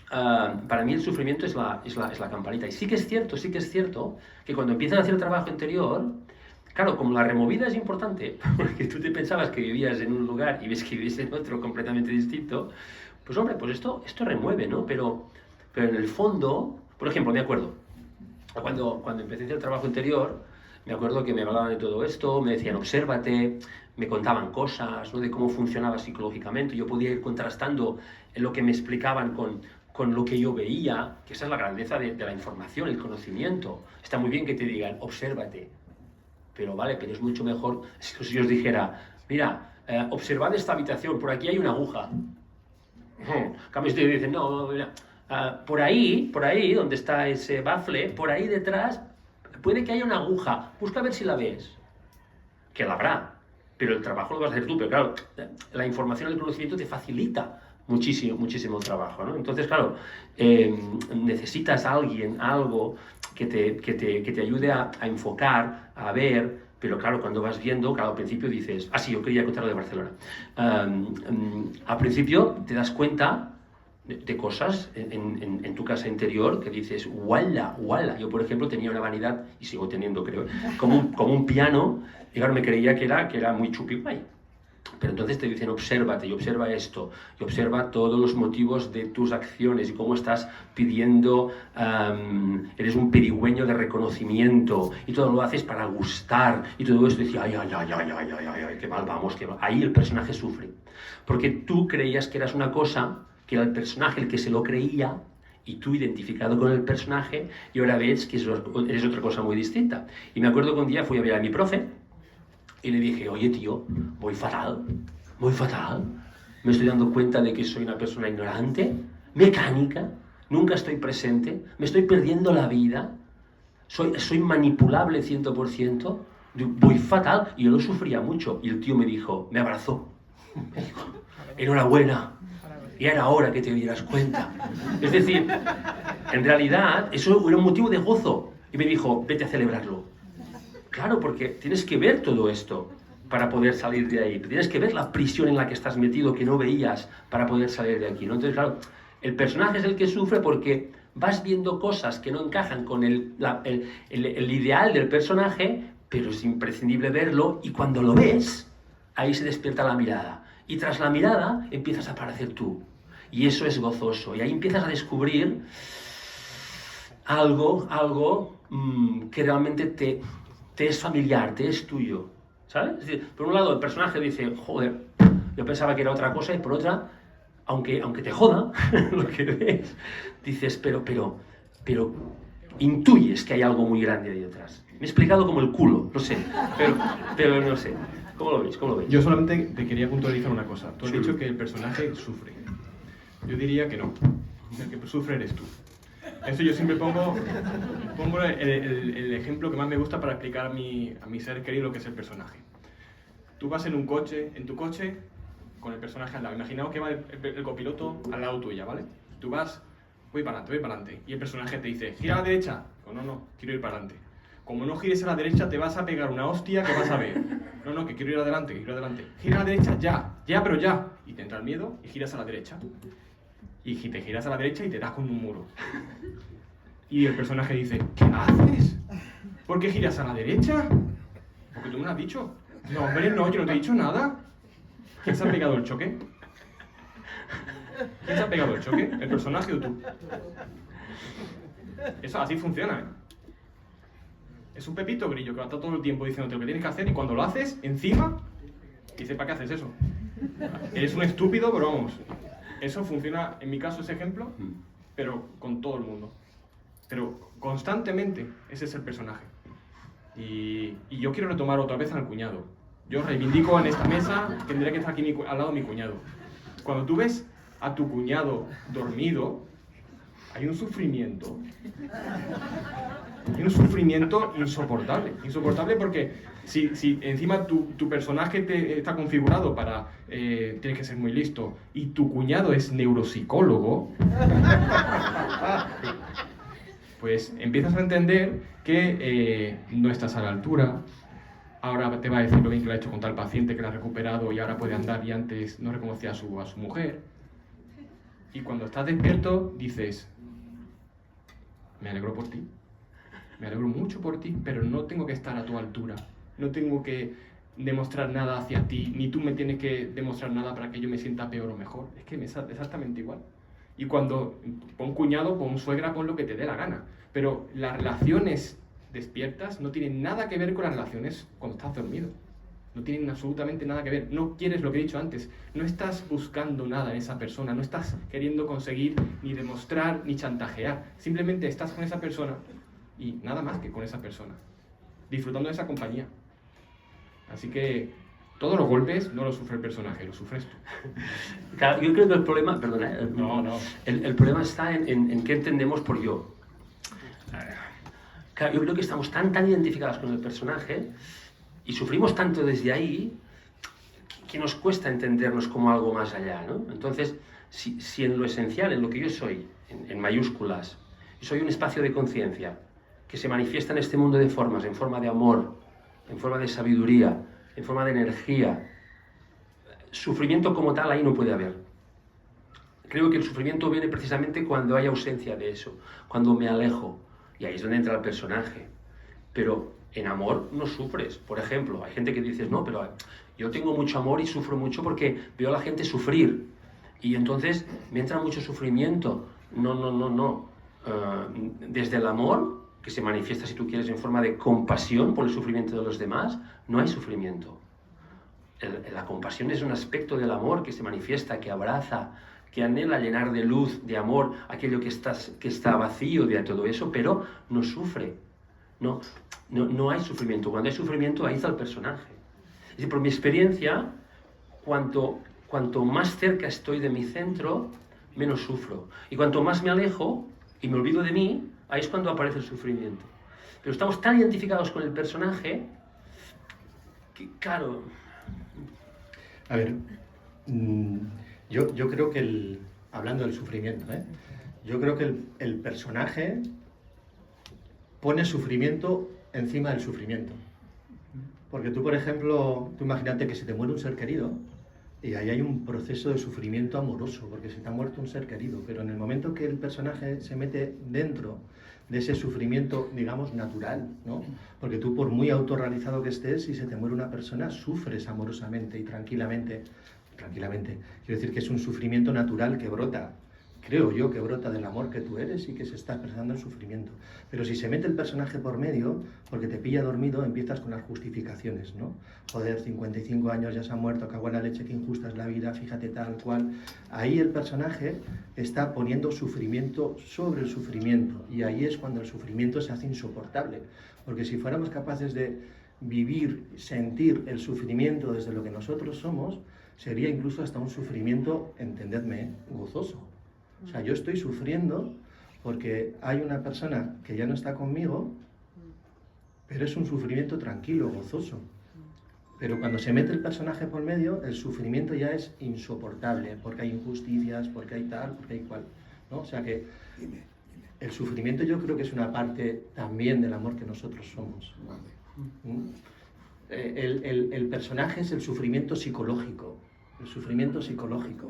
para mí el sufrimiento es la campanita. Y sí que es cierto que cuando empiezas a hacer el trabajo interior, claro, como la removida es importante, porque tú te pensabas que vivías en un lugar y ves que vives en otro completamente distinto, pues hombre, pues esto remueve, ¿no? Pero en el fondo, por ejemplo, me acuerdo, cuando empecé a hacer el trabajo interior, me acuerdo que me hablaban de todo esto, me decían, obsérvate, me contaban cosas, ¿no? De cómo funcionaba psicológicamente, yo podía ir contrastando en lo que me explicaban con lo que yo veía, que esa es la grandeza de la información, el conocimiento. Está muy bien que te digan, obsérvate, pero es mucho mejor si yo os dijera, mira, observad esta habitación, por aquí hay una aguja. Cambio, ustedes dicen, no, mira, por ahí, donde está ese bafle, por ahí detrás, puede que haya una aguja, busca a ver si la ves. Que la habrá, pero el trabajo lo vas a hacer tú, pero claro, la información, el conocimiento te facilita muchísimo el trabajo, ¿no? Entonces, claro, necesitas a alguien, algo que te ayude a enfocar, a ver, pero claro, cuando vas viendo, claro, al principio dices, sí, yo quería contar lo de Barcelona. Al principio te das cuenta de cosas en tu casa interior que dices, ¡wala! Yo, por ejemplo, tenía una vanidad, y sigo teniendo, creo, como un piano, y claro, me creía que era muy chupi guay. Pero entonces te dicen, obsérvate, y observa esto, y observa todos los motivos de tus acciones y cómo estás pidiendo, eres un pedigüeño de reconocimiento, y todo lo haces para gustar, y todo esto, y decía, ay, qué mal vamos, qué mal. Ahí el personaje sufre, porque tú creías que eras una cosa, que era el personaje el que se lo creía, y tú identificado con el personaje, y ahora ves que eres otra cosa muy distinta. Y me acuerdo que un día fui a ver a mi profe, y le dije, oye tío, voy fatal, me estoy dando cuenta de que soy una persona ignorante, mecánica, nunca estoy presente, me estoy perdiendo la vida, soy manipulable 100%, voy fatal, y yo lo sufría mucho, y el tío me abrazó, me dijo, enhorabuena, ya era hora que te dieras cuenta. Es decir, en realidad eso era un motivo de gozo, y me dijo, vete a celebrarlo. Claro, porque tienes que ver todo esto para poder salir de ahí. Tienes que ver la prisión en la que estás metido que no veías para poder salir de aquí, ¿no? Entonces, claro, el personaje es el que sufre porque vas viendo cosas que no encajan con el ideal del personaje, pero es imprescindible verlo, y cuando lo ves, ahí se despierta la mirada. Y tras la mirada empiezas a aparecer tú. Y eso es gozoso. Y ahí empiezas a descubrir algo que realmente te es familiar, te es tuyo, ¿sabes? Es decir, por un lado el personaje dice, joder, yo pensaba que era otra cosa, y por otra, aunque te joda lo que ves, dices, pero intuyes que hay algo muy grande ahí detrás. Me he explicado como el culo, no sé, pero no sé. ¿Cómo lo veis? Yo solamente te quería puntualizar una cosa. Tú has dicho que el personaje sufre. Yo diría que no. El que sufre eres tú. Eso yo siempre pongo el ejemplo que más me gusta para explicar a mi ser querido lo que es el personaje. Tú vas en tu coche, con el personaje al lado. Imaginaos que va el copiloto al lado tuya, ¿vale? Tú vas, voy para adelante. Y el personaje te dice, gira a la derecha. No, quiero ir para adelante. Como no gires a la derecha, te vas a pegar una hostia que vas a ver. No, que quiero ir adelante. Gira a la derecha, ya. Y te entra el miedo y giras a la derecha. Y te giras a la derecha y te das con un muro. Y el personaje dice, ¿qué haces? ¿Por qué giras a la derecha? Porque tú me lo has dicho. No, hombre, no, yo no te he dicho nada. ¿Quién se ha pegado el choque? ¿Quién se ha pegado el choque? ¿El personaje o tú? Eso así funciona, ¿eh? Es un pepito grillo que va a estar todo el tiempo diciéndote lo que tienes que hacer y cuando lo haces, encima, dice, ¿para qué haces eso? Eres un estúpido, pero vamos. Eso funciona, en mi caso, ese ejemplo, pero con todo el mundo. Pero constantemente ese es el personaje. Y yo quiero retomar otra vez al cuñado. Yo reivindico en esta mesa, tendría que estar aquí al lado de mi cuñado. Cuando tú ves a tu cuñado dormido, hay un sufrimiento. Hay un sufrimiento insoportable. Insoportable porque si encima tu personaje está configurado para... tienes que ser muy listo y tu cuñado es neuropsicólogo, pues empiezas a entender que no estás a la altura. Ahora te va a decir lo bien que lo ha hecho con tal paciente que la ha recuperado y ahora puede andar y antes no reconocía a su mujer. Y cuando estás despierto dices, me alegro por ti, me alegro mucho por ti, pero no tengo que estar a tu altura, no tengo que demostrar nada hacia ti, ni tú me tienes que demostrar nada para que yo me sienta peor o mejor, es que me es exactamente igual. Y cuando pon cuñado, pon suegra, pon lo que te dé la gana, pero las relaciones despiertas no tienen nada que ver con las relaciones cuando estás dormido. No tienen absolutamente nada que ver. No quieres lo que he dicho antes. No estás buscando nada en esa persona. No estás queriendo conseguir ni demostrar ni chantajear. Simplemente estás con esa persona y nada más que con esa persona. Disfrutando de esa compañía. Así que todos los golpes no los sufre el personaje, los sufres tú. Claro, yo creo que el problema... Perdona. No. El problema está en qué entendemos por yo. Claro, yo creo que estamos tan identificados con el personaje y sufrimos tanto desde ahí que nos cuesta entendernos como algo más allá, ¿no? Entonces, si en lo esencial, en lo que yo soy, en mayúsculas, soy un espacio de conciencia que se manifiesta en este mundo de formas, en forma de amor, en forma de sabiduría, en forma de energía, sufrimiento como tal ahí no puede haber. Creo que el sufrimiento viene precisamente cuando hay ausencia de eso, cuando me alejo, y ahí es donde entra el personaje. Pero en amor no sufres. Por ejemplo, hay gente que dice, no, pero yo tengo mucho amor y sufro mucho porque veo a la gente sufrir. Y entonces me entra mucho sufrimiento. No. Desde el amor, que se manifiesta, si tú quieres, en forma de compasión por el sufrimiento de los demás, no hay sufrimiento. La compasión es un aspecto del amor que se manifiesta, que abraza, que anhela llenar de luz, de amor, aquello que está vacío de todo eso, pero no sufre. No hay sufrimiento. Cuando hay sufrimiento, ahí está el personaje. Es decir, por mi experiencia, cuanto más cerca estoy de mi centro, menos sufro. Y cuanto más me alejo y me olvido de mí, ahí es cuando aparece el sufrimiento. Pero estamos tan identificados con el personaje que, claro... A ver, yo creo que hablando del sufrimiento, yo creo que el personaje pone sufrimiento encima del sufrimiento. Porque tú, por ejemplo, tú imagínate que se te muere un ser querido y ahí hay un proceso de sufrimiento amoroso, porque se te ha muerto un ser querido, pero en el momento que el personaje se mete dentro de ese sufrimiento, digamos, natural, ¿no? Porque tú, por muy autorrealizado que estés, si se te muere una persona, sufres amorosamente y tranquilamente. Quiero decir que es un sufrimiento natural que brota, creo yo, que brota del amor que tú eres y que se está expresando en sufrimiento. Pero si se mete el personaje por medio, porque te pilla dormido, empiezas con las justificaciones, ¿no? Joder, 55 años ya se ha muerto, qué buena leche, qué injusta es la vida, fíjate tal cual. Ahí el personaje está poniendo sufrimiento sobre el sufrimiento y ahí es cuando el sufrimiento se hace insoportable. Porque si fuéramos capaces de vivir, sentir el sufrimiento desde lo que nosotros somos, sería incluso hasta un sufrimiento, entendedme, gozoso. O sea, yo estoy sufriendo porque hay una persona que ya no está conmigo, pero es un sufrimiento tranquilo, gozoso. Pero cuando se mete el personaje por medio, el sufrimiento ya es insoportable, porque hay injusticias, porque hay tal, porque hay cual, ¿no? O sea que el sufrimiento yo creo que es una parte también del amor que nosotros somos. El personaje es el sufrimiento psicológico. El sufrimiento psicológico.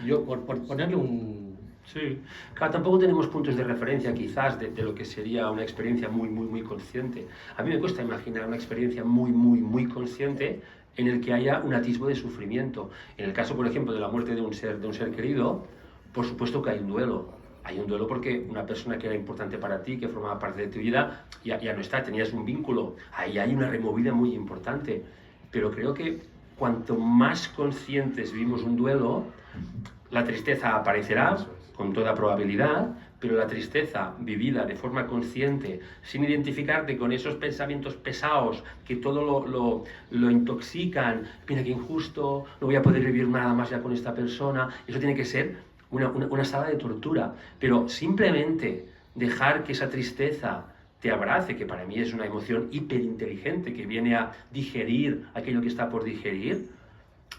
Yo, por ponerle un... Sí, claro, tampoco tenemos puntos de referencia quizás de lo que sería una experiencia muy consciente. A mí me cuesta imaginar una experiencia muy consciente en el que haya un atisbo de sufrimiento. En el caso, por ejemplo, de la muerte de un ser querido, por supuesto que hay un duelo. Hay un duelo porque una persona que era importante para ti, que formaba parte de tu vida, ya no está, tenías un vínculo. Ahí hay una removida muy importante. Pero creo que cuanto más conscientes vivimos un duelo, la tristeza aparecerá con toda probabilidad, pero la tristeza vivida de forma consciente, sin identificarte con esos pensamientos pesados que todo lo intoxican, mira qué injusto, no voy a poder vivir nada más ya con esta persona, eso tiene que ser una sala de tortura. Pero simplemente dejar que esa tristeza te abrace, que para mí es una emoción hiperinteligente que viene a digerir aquello que está por digerir,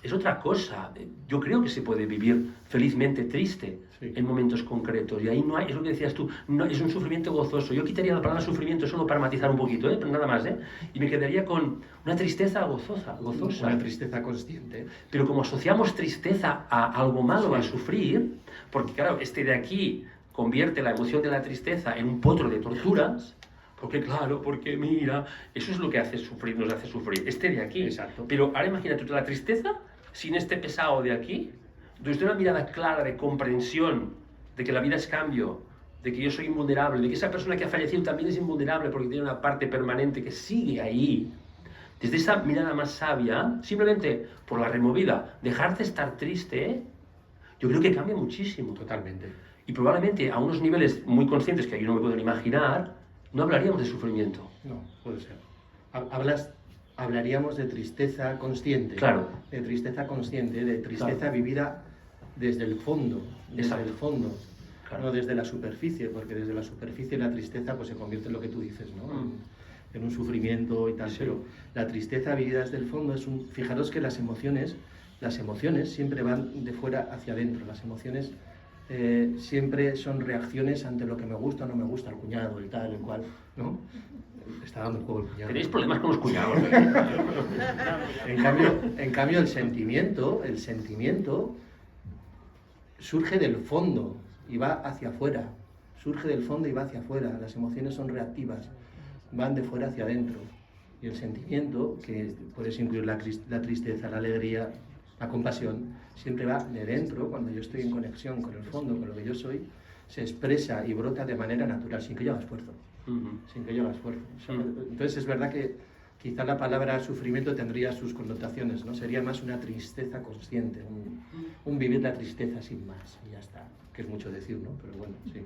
es otra cosa. Yo creo que se puede vivir felizmente triste en momentos concretos, y ahí no hay, es lo que decías tú, no, es un sufrimiento gozoso. Yo quitaría la palabra sufrimiento solo para matizar un poquito, pero nada más, y me quedaría con una tristeza gozosa. Una tristeza consciente. Pero como asociamos tristeza a algo malo, a sufrir, porque claro, este de aquí convierte la emoción de la tristeza en un potro de torturas, porque mira, eso es lo que hace sufrir, nos hace sufrir, este de aquí. Exacto. Pero ahora imagínate la tristeza sin este pesado de aquí, desde una mirada clara de comprensión de que la vida es cambio, de que yo soy invulnerable, de que esa persona que ha fallecido también es invulnerable porque tiene una parte permanente que sigue ahí. Desde esa mirada más sabia, simplemente por la removida, dejarte estar triste, yo creo que cambia muchísimo. Totalmente. Y probablemente a unos niveles muy conscientes que yo no me puedo ni imaginar, no hablaríamos de sufrimiento. No, puede ser. Hablaríamos de tristeza consciente. Claro. De tristeza consciente, de tristeza vivida desde el fondo. Desde el fondo. Claro. No desde la superficie, porque desde la superficie la tristeza pues, se convierte en lo que tú dices, ¿no? En un sufrimiento y tal. Sí. Pero la tristeza vivida desde el fondo es un... Fijaros que las emociones siempre van de fuera hacia adentro. Las emociones siempre son reacciones ante lo que me gusta o no me gusta, el cuñado, el tal, el cual, ¿no? Está dando un juego el cuñado. Tenéis problemas con los cuñados. En cambio el sentimiento surge del fondo y va hacia afuera. Surge del fondo y va hacia afuera. Las emociones son reactivas, van de fuera hacia adentro. Y el sentimiento, que puedes incluir la tristeza, la alegría, la compasión, siempre va de dentro. Cuando yo estoy en conexión con el fondo, con lo que yo soy, se expresa y brota de manera natural, sin que yo haga esfuerzo. Sin que yo haga esfuerzo. Entonces es verdad que quizá la palabra sufrimiento tendría sus connotaciones, ¿no? Sería más una tristeza consciente, un vivir la tristeza sin más, y ya está. Que es mucho decir, ¿no? Pero bueno, sí.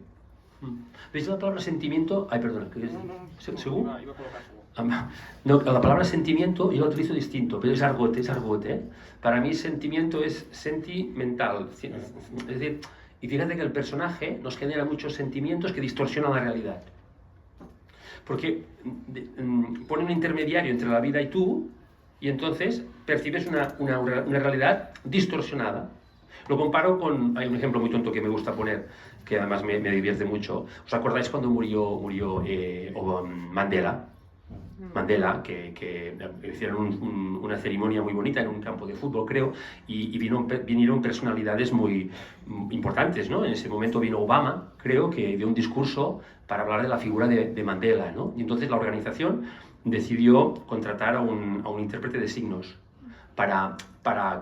¿Veis la palabra sentimiento? Ay, perdona, ¿según? No, la palabra sentimiento yo la utilizo distinto, pero es argote. Para mí sentimiento es sentimental. Es decir, y fíjate que el personaje nos genera muchos sentimientos que distorsionan la realidad. Porque pone un intermediario entre la vida y tú, y entonces percibes una realidad distorsionada. Lo comparo con... Hay un ejemplo muy tonto que me gusta poner, que además me divierte mucho. ¿Os acordáis cuando murió Mandela? Mandela, que hicieron una ceremonia muy bonita en un campo de fútbol, creo, y vinieron personalidades muy importantes, ¿no? En ese momento vino Obama, creo, que dio un discurso para hablar de la figura de Mandela, ¿no? Y entonces la organización decidió contratar a un intérprete de signos para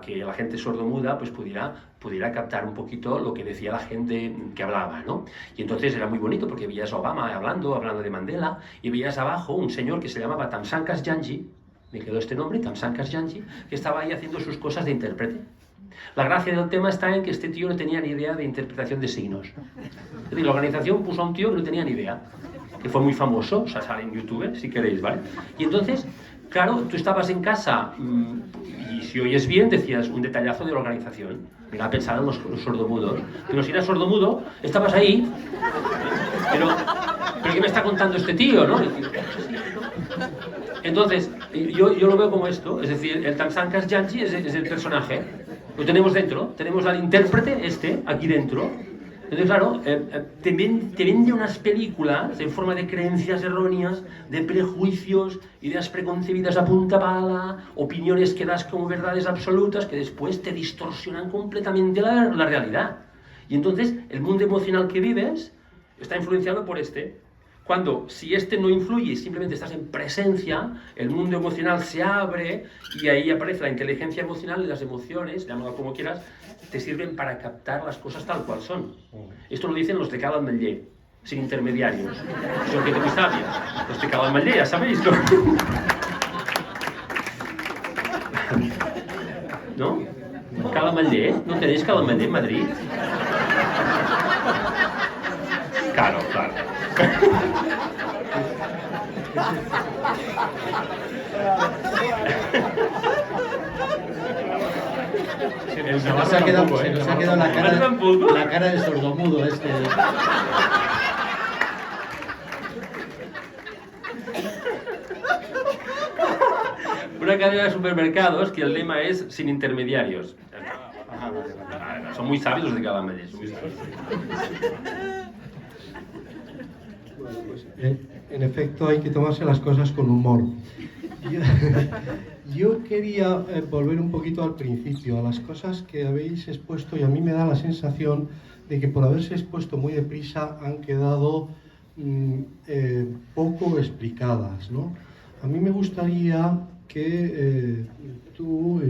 que la gente sordomuda pues pudiera captar un poquito lo que decía la gente que hablaba, ¿no? Y entonces era muy bonito porque veías a Obama hablando de Mandela, y veías abajo un señor que se llamaba Thamsankas Janji, me quedó este nombre, Thamsankas Janji, que estaba ahí haciendo sus cosas de intérprete. La gracia del tema está en que este tío no tenía ni idea de interpretación de signos. Es decir, la organización puso a un tío que no tenía ni idea, que fue muy famoso, o sea, sale en YouTube, si queréis, ¿vale? Y entonces, claro, tú estabas en casa y si oyes bien decías un detallazo de la organización. Mira, pensar en los sordomudos. Pero si eras sordomudo, estabas ahí. Pero ¿qué me está contando este tío, no? Entonces, yo lo veo como esto. Es decir, el Thamsankas Janji es el personaje. Lo tenemos dentro. Tenemos al intérprete, aquí dentro. Entonces, claro, te vende unas películas en forma de creencias erróneas, de prejuicios, ideas preconcebidas a punta pala, opiniones que das como verdades absolutas que después te distorsionan completamente la realidad. Y entonces, el mundo emocional que vives está influenciado por Cuando, si este no influye y simplemente estás en presencia, el mundo emocional se abre y ahí aparece la inteligencia emocional y las emociones, llámalo como quieras, te sirven para captar las cosas tal cual son. Esto lo dicen los de Cal Ametller, sin intermediarios. Son gente muy sabia. Los de Cal Ametller, ya sabéis, ¿no? ¿No? Cal Ametller, ¿no tenéis Cal Ametller en Madrid? Claro, claro. Se nos ha quedado la cara de sordomudo este. Una cadena de supermercados que el lema es sin intermediarios. Son muy sabios los de Cal Ametller, son muy sabios. Bueno, pues, en efecto hay que tomarse las cosas con humor. Yo quería volver un poquito al principio, a las cosas que habéis expuesto, y a mí me da la sensación de que por haberse expuesto muy deprisa han quedado poco explicadas, ¿no? A mí me gustaría que tú,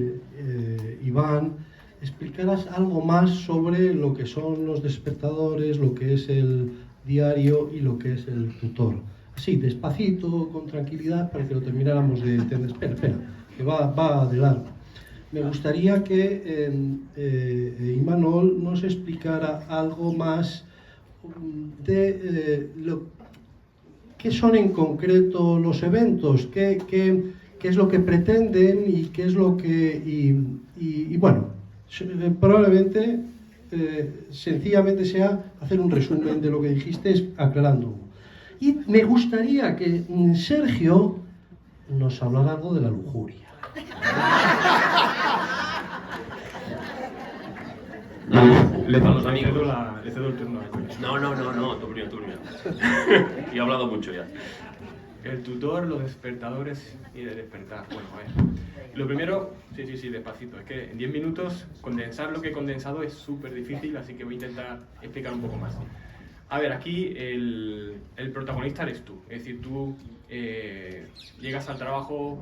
Iván, explicaras algo más sobre lo que son los despertadores, lo que es el diario y lo que es el tutor. Así, despacito, con tranquilidad, para que lo termináramos de entender. Espera, que va de largo. Me gustaría que Imanol nos explicara algo más de qué son en concreto los eventos, qué es lo que pretenden y qué es lo que... Y bueno, probablemente sencillamente sea hacer un resumen de lo que dijiste, aclarando. Y me gustaría que Sergio nos hablara algo de la lujuria. Le A los amigos. le cedo el turno a ellos. No, tú primero. Y he hablado mucho ya. El tutor, los despertadores y el despertar. Bueno, a ver. Lo primero, sí, despacito. Es que en 10 minutos condensar lo que he condensado es súper difícil, así que voy a intentar explicar un poco más. A ver, aquí el protagonista eres tú. Es decir, tú llegas al trabajo,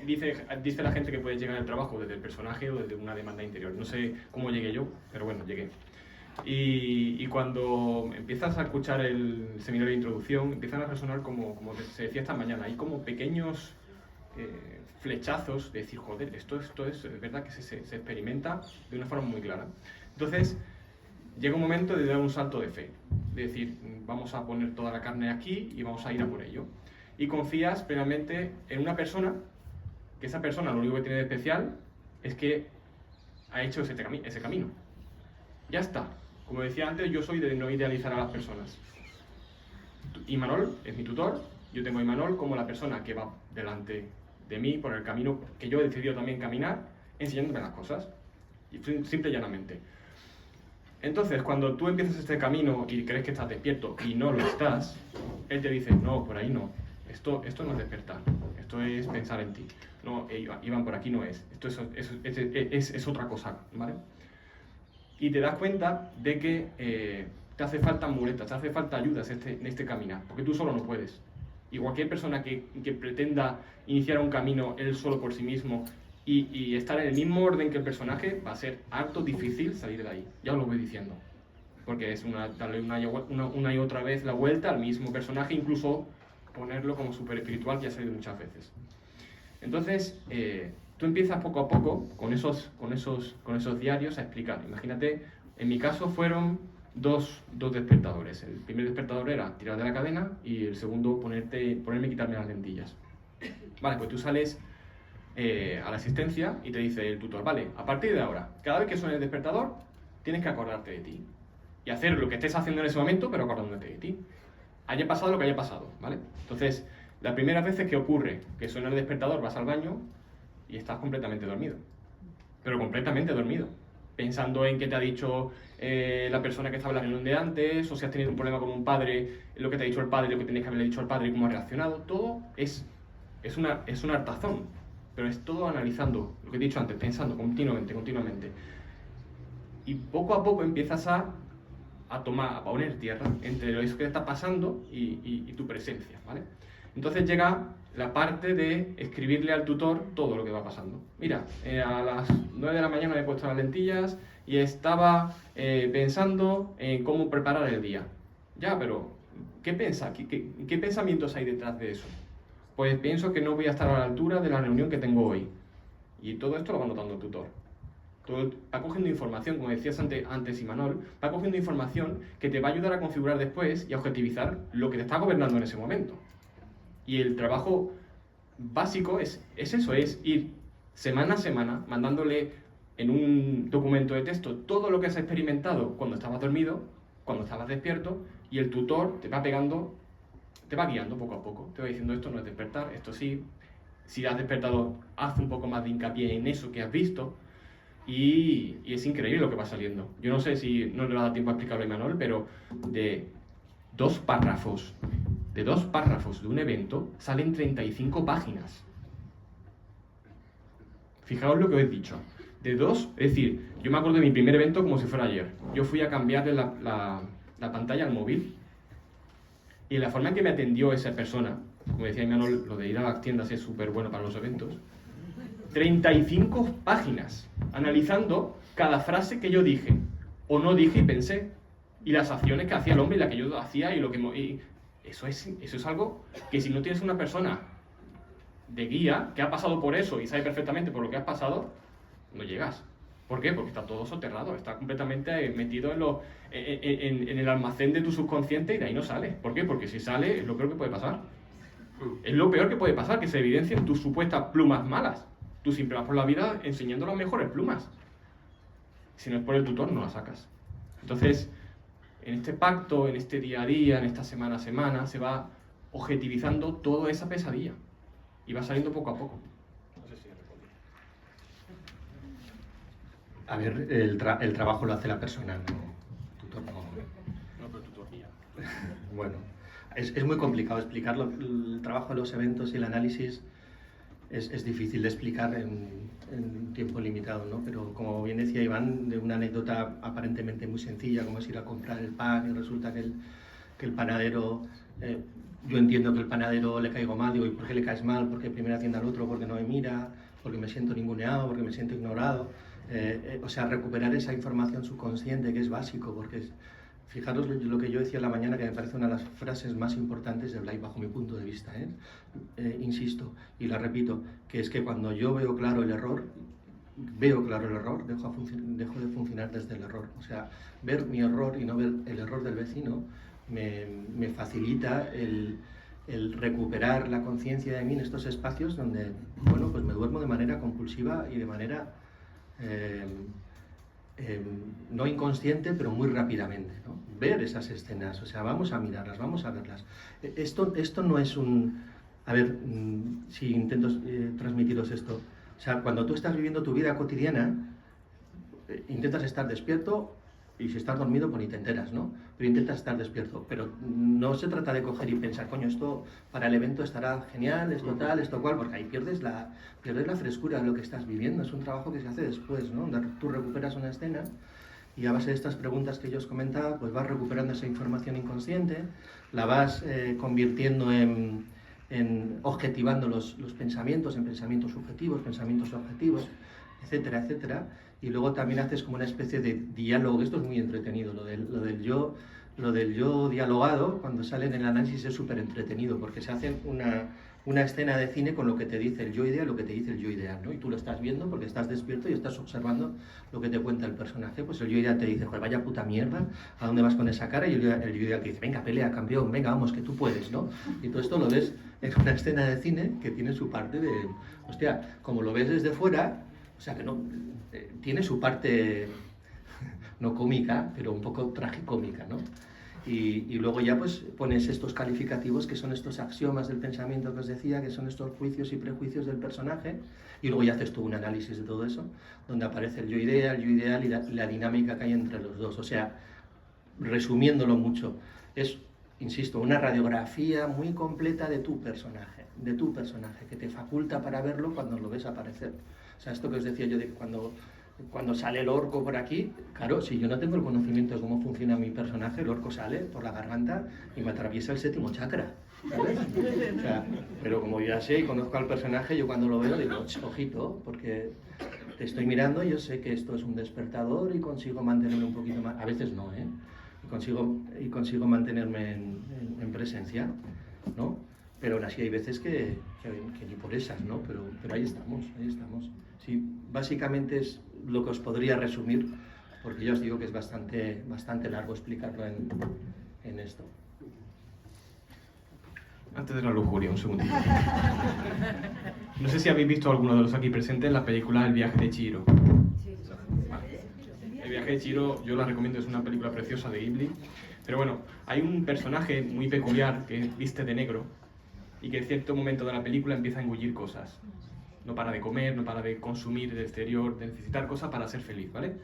dice la gente que puedes llegar al trabajo desde el personaje o desde una demanda interior. No sé cómo llegué yo, pero bueno, llegué. Y cuando empiezas a escuchar el seminario de introducción, empiezan a resonar como se decía esta mañana. Hay como pequeños flechazos de decir, joder, esto es verdad que se experimenta de una forma muy clara. Entonces, llega un momento de dar un salto de fe, de decir, vamos a poner toda la carne aquí y vamos a ir a por ello. Y confías plenamente en una persona, que esa persona lo único que tiene de especial es que ha hecho ese camino. Ya está. Como decía antes, yo soy de no idealizar a las personas. Imanol es mi tutor, yo tengo a Imanol como la persona que va delante de mí por el camino que yo he decidido también caminar, enseñándome las cosas, simple y llanamente. Entonces, cuando tú empiezas este camino y crees que estás despierto y no lo estás, él te dice, no, por ahí no, esto no es despertar, esto es pensar en ti. No, Iván, por aquí no es, esto es otra cosa, ¿vale? Y te das cuenta de que te hace falta muletas, te hace falta ayudas en este caminar, porque tú solo no puedes. Y cualquier persona que pretenda iniciar un camino él solo por sí mismo y estar en el mismo orden que el personaje, va a ser harto difícil salir de ahí. Ya os lo voy diciendo. Porque es darle una y otra vez la vuelta al mismo personaje, incluso ponerlo como súper espiritual, que ya ha salido muchas veces. Entonces, tú empiezas poco a poco con esos diarios a explicar. Imagínate, en mi caso fueron dos despertadores. El primer despertador era tirar de la cadena y el segundo ponerme y quitarme las lentillas. Vale, pues tú sales a la asistencia y te dice el tutor, vale, a partir de ahora, cada vez que suene el despertador, tienes que acordarte de ti. Y hacer lo que estés haciendo en ese momento, pero acordándote de ti. Haya pasado lo que haya pasado, ¿vale? Entonces, las primeras veces que ocurre que suena el despertador, vas al baño y estás completamente dormido. Pero completamente dormido. Pensando en qué te ha dicho la persona que estaba en la reunión de antes, o si has tenido un problema con un padre, lo que te ha dicho el padre, lo que tenías que haberle dicho al padre y cómo ha reaccionado. Todo es un hartazón, pero es todo analizando, lo que he dicho antes, pensando continuamente. Y poco a poco empiezas a a poner tierra entre eso que está pasando y tu presencia, ¿vale? Entonces llega la parte de escribirle al tutor todo lo que va pasando. Mira, a las 9 de la mañana me he puesto las lentillas y estaba pensando en cómo preparar el día. Ya, pero ¿qué piensa? ¿Qué pensamientos hay detrás de eso? Pues pienso que no voy a estar a la altura de la reunión que tengo hoy. Y todo esto lo va notando el tutor. Va cogiendo información, como decías antes Imanol, va cogiendo información que te va a ayudar a configurar después y a objetivizar lo que te está gobernando en ese momento. Y el trabajo básico es eso, es ir semana a semana mandándole en un documento de texto todo lo que has experimentado cuando estabas dormido, cuando estabas despierto, y el tutor te va guiando poco a poco, te va diciendo esto no es despertar, esto sí, si has despertado, haz un poco más de hincapié en eso que has visto, y es increíble lo que va saliendo. Yo no sé si no le va a dar tiempo a explicarlo a Imanol, pero de dos párrafos de un evento salen 35 páginas. Fijaos lo que os he dicho. Es decir, yo me acuerdo de mi primer evento como si fuera ayer. Yo fui a cambiarle la pantalla al móvil y la forma en que me atendió esa persona, como decía Imanol, lo de ir a las tiendas es súper bueno para los eventos, 35 páginas analizando cada frase que yo dije o no dije y pensé, y las acciones que hacía el hombre y la que yo hacía y eso es algo que si no tienes una persona de guía que ha pasado por eso y sabe perfectamente por lo que has pasado, no llegas. ¿Por qué? Porque está todo soterrado, está completamente metido en el almacén de tu subconsciente y de ahí no sale. ¿Por qué? Porque si sale es lo peor que puede pasar. Es lo peor que puede pasar, que se evidencien tus supuestas plumas malas. Tú siempre vas por la vida enseñando las mejores plumas. Si no es por el tutor, no las sacas. Entonces, en este pacto, en este día a día, en esta semana a semana, se va objetivizando toda esa pesadilla. Y va saliendo poco a poco. No sé si he respondido. A ver, el trabajo lo hace la persona, no tutor, no. No, pero tutor guía. Bueno, es muy complicado explicarlo. El trabajo de los eventos y el análisis es difícil de explicar en tiempo limitado, ¿no? Pero como bien decía Iván, de una anécdota aparentemente muy sencilla, como es ir a comprar el pan y resulta que el panadero, yo entiendo que el panadero le caigo mal, digo, ¿y por qué le caes mal? Porque primero atiende al otro, porque no me mira, porque me siento ninguneado, porque me siento ignorado. O sea, recuperar esa información subconsciente que es básico, porque fijaros lo que yo decía en la mañana, que me parece una de las frases más importantes de Blay bajo mi punto de vista, insisto y la repito, que es que cuando yo veo claro el error, dejo de funcionar desde el error. O sea, ver mi error y no ver el error del vecino me facilita el recuperar la conciencia de mí en estos espacios donde, bueno, pues me duermo de manera compulsiva y de manera no inconsciente, pero muy rápidamente, ¿no? Ver esas escenas, o sea, vamos a mirarlas, vamos a verlas. Esto no es un... A ver, si intento transmitiros esto. O sea, cuando tú estás viviendo tu vida cotidiana, intentas estar despierto y si estás dormido, pues ni te enteras, ¿no? Pero intentas estar despierto. Pero no se trata de coger y pensar, coño, esto para el evento estará genial, esto tal, esto cual, porque ahí pierdes la frescura de lo que estás viviendo. Es un trabajo que se hace después, ¿no? Donde tú recuperas una escena y a base de estas preguntas que yo os comentaba, pues vas recuperando esa información inconsciente, la vas convirtiendo en objetivando los pensamientos en pensamientos subjetivos, pensamientos objetivos, etcétera, etcétera. Y luego también haces como una especie de diálogo. Esto es muy entretenido, lo del yo dialogado, cuando sale en el análisis es súper entretenido, porque se hace una escena de cine con lo que te dice el yo ideal, lo que te dice el yo ideal, ¿no? Y tú lo estás viendo porque estás despierto y estás observando lo que te cuenta el personaje. Pues el yo ideal te dice, joder, vaya puta mierda, ¿a dónde vas con esa cara? Y el yo ideal te dice, venga, pelea, campeón, venga, vamos, que tú puedes, ¿no? Y todo esto lo ves en una escena de cine que tiene su parte de, hostia, como lo ves desde fuera, o sea que no, tiene su parte no cómica, pero un poco tragicómica, ¿no? Y luego ya pues pones estos calificativos que son estos axiomas del pensamiento que os decía, que son estos juicios y prejuicios del personaje, y luego ya haces tú un análisis de todo eso, donde aparece el yo ideal y la dinámica que hay entre los dos. O sea, resumiéndolo mucho, es, insisto, una radiografía muy completa de tu personaje, que te faculta para verlo cuando lo ves aparecer. O sea, esto que os decía yo de que cuando cuando sale el orco por aquí, claro, si yo no tengo el conocimiento de cómo funciona mi personaje, el orco sale por la garganta y me atraviesa el séptimo chakra, ¿sabes? O sea, pero como yo ya sé y conozco al personaje, yo cuando lo veo digo, ojito, porque te estoy mirando, yo sé que esto es un despertador y consigo mantenerme un poquito más, a veces no, ¿eh? Y consigo mantenerme en presencia, ¿no? Pero aún así hay veces que ni por esas, ¿no? Pero ahí estamos, ahí estamos. Sí, básicamente es lo que os podría resumir, porque ya os digo que es bastante largo explicarlo en esto. Antes de la lujuria, un segundito. No sé si habéis visto alguno de los aquí presentes la película El viaje de Chihiro. El viaje de Chihiro yo la recomiendo, es una película preciosa de Ghibli. Pero bueno, hay un personaje muy peculiar que viste de negro y que en cierto momento de la película empieza a engullir cosas. No para de comer, no para de consumir del exterior, de necesitar cosas para ser feliz, ¿vale?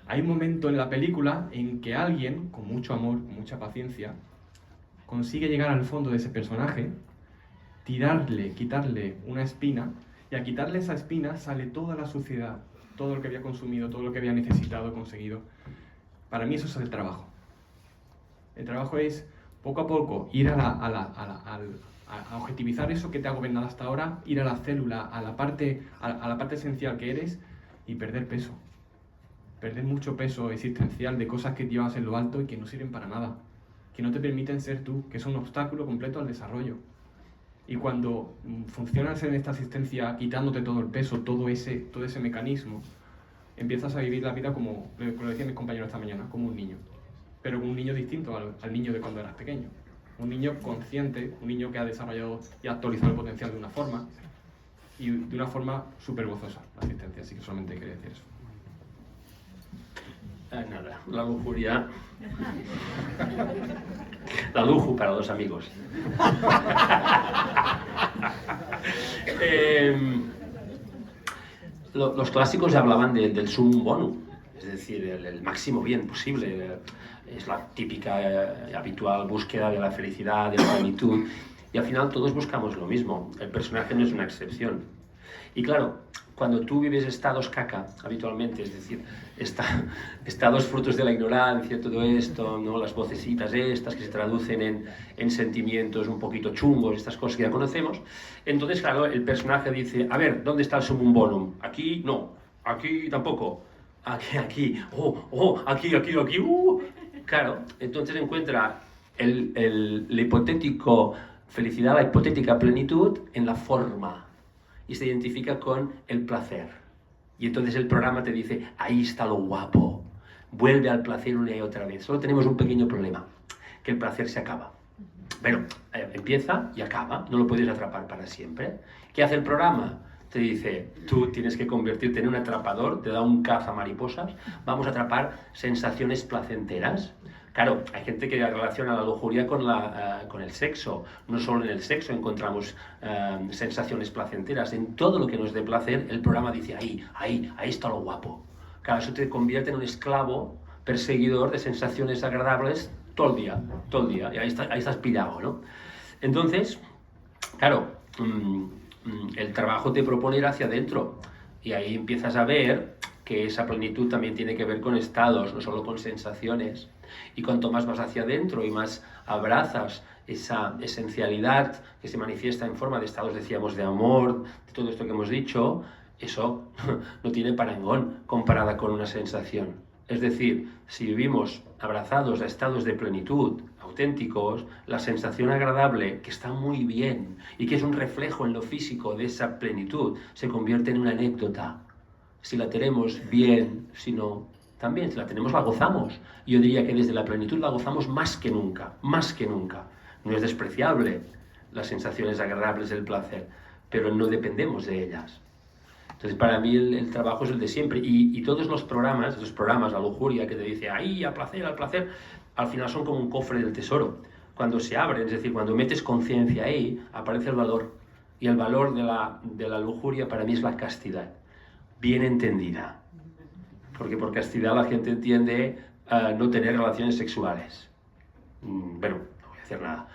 Hay un momento en la película en que alguien, con mucho amor, con mucha paciencia, consigue llegar al fondo de ese personaje, quitarle una espina, y al quitarle esa espina sale toda la suciedad, todo lo que había consumido, todo lo que había necesitado, conseguido. Para mí eso es el trabajo. El trabajo es, poco a poco, ir a objetivizar eso que te ha gobernado hasta ahora, ir a la célula, a la parte esencial que eres y perder peso. Perder mucho peso existencial de cosas que llevas en lo alto y que no sirven para nada, que no te permiten ser tú, que es un obstáculo completo al desarrollo. Y cuando funcionas en esta asistencia quitándote todo el peso, todo ese mecanismo, empiezas a vivir la vida como lo decía mi compañero esta mañana, como un niño. Pero un niño distinto al niño de cuando eras pequeño. Un niño consciente, un niño que ha desarrollado y actualizado el potencial de una forma, y de una forma súper gozosa la asistencia, así que solamente quería decir eso. Nada, la lujuria. La luju para los amigos. Los clásicos hablaban del sumum bonum, es decir, el máximo bien posible. Es la típica, habitual búsqueda de la felicidad, de la plenitud, y al final todos buscamos lo mismo. El personaje no es una excepción. Y claro, cuando tú vives estados caca, habitualmente, es decir, estados frutos de la ignorancia, todo esto, ¿no? Las vocecitas estas que se traducen en sentimientos un poquito chungos, estas cosas que ya conocemos, entonces, claro, el personaje dice, a ver, ¿dónde está el sumum bonum? Aquí no, aquí tampoco, aquí, aquí, Claro, entonces encuentra el hipotético felicidad, la hipotética plenitud en la forma, y se identifica con el placer. Y entonces el programa te dice, ahí está lo guapo, vuelve al placer una y otra vez. Solo tenemos un pequeño problema, que el placer se acaba. Bueno, empieza y acaba, no lo puedes atrapar para siempre. ¿Qué hace el programa? Te dice, tú tienes que convertirte en un atrapador, te da un cazamariposas, vamos a atrapar sensaciones placenteras. Claro, hay gente que relaciona la lujuria con el sexo. No solo en el sexo encontramos sensaciones placenteras. En todo lo que nos dé placer, el programa dice, ahí está lo guapo. Claro, eso te convierte en un esclavo perseguidor de sensaciones agradables todo el día. Y ahí estás pillado, ¿no? Entonces, claro, el trabajo te propone ir hacia adentro. Y ahí empiezas a ver que esa plenitud también tiene que ver con estados, no solo con sensaciones. Y cuanto más vas hacia adentro y más abrazas esa esencialidad que se manifiesta en forma de estados, decíamos, de amor, de todo esto que hemos dicho, eso no tiene parangón comparada con una sensación. Es decir, si vivimos abrazados a estados de plenitud auténticos, la sensación agradable, que está muy bien y que es un reflejo en lo físico de esa plenitud, se convierte en una anécdota. Si la tenemos bien, si no, también, si la tenemos, la gozamos. Yo diría que desde la plenitud la gozamos más que nunca, más que nunca. No es despreciable las sensaciones agradables del placer, pero no dependemos de ellas. Entonces, para mí el trabajo es el de siempre. Y todos los programas, la lujuria que te dice, ahí, al placer, al final son como un cofre del tesoro. Cuando se abren, es decir, cuando metes conciencia ahí, aparece el valor. Y el valor de la lujuria para mí es la castidad, bien entendida. Porque por castidad la gente entiende no tener relaciones sexuales. Bueno, no voy a hacer nada.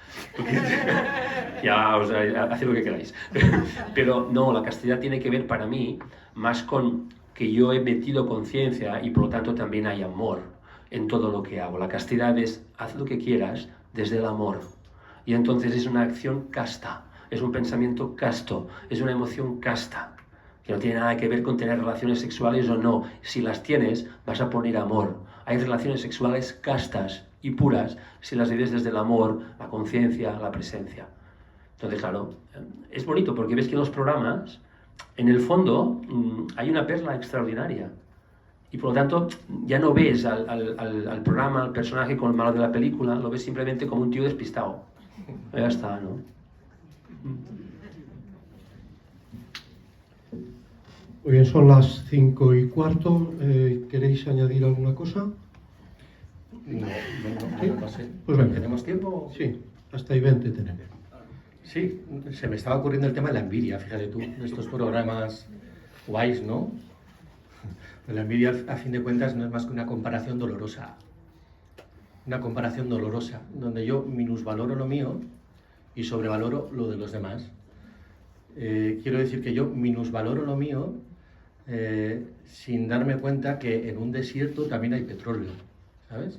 Ya, haced lo que queráis. Pero no, la castidad tiene que ver para mí más con que yo he metido conciencia y por lo tanto también hay amor en todo lo que hago. La castidad es haz lo que quieras desde el amor. Y entonces es una acción casta, es un pensamiento casto, es una emoción casta, que no tiene nada que ver con tener relaciones sexuales o no. Si las tienes, vas a poner amor. Hay relaciones sexuales castas y puras si las vives desde el amor, la conciencia, la presencia. Entonces, claro, es bonito porque ves que en los programas, en el fondo, hay una perla extraordinaria. Y por lo tanto, ya no ves al programa, al personaje con el malo de la película, lo ves simplemente como un tío despistado. Ya está, ¿no? Muy bien, son las 5:15. ¿Queréis añadir alguna cosa? No sé. Pues venga. ¿Tenemos tiempo? Sí, hasta 20 tenemos. Sí, se me estaba ocurriendo el tema de la envidia, fíjate tú, de estos programas guays, ¿no? La envidia, a fin de cuentas, no es más que una comparación dolorosa. Una comparación dolorosa, donde yo minusvaloro lo mío y sobrevaloro lo de los demás. Quiero decir que yo minusvaloro lo mío sin darme cuenta que en un desierto también hay petróleo, ¿sabes?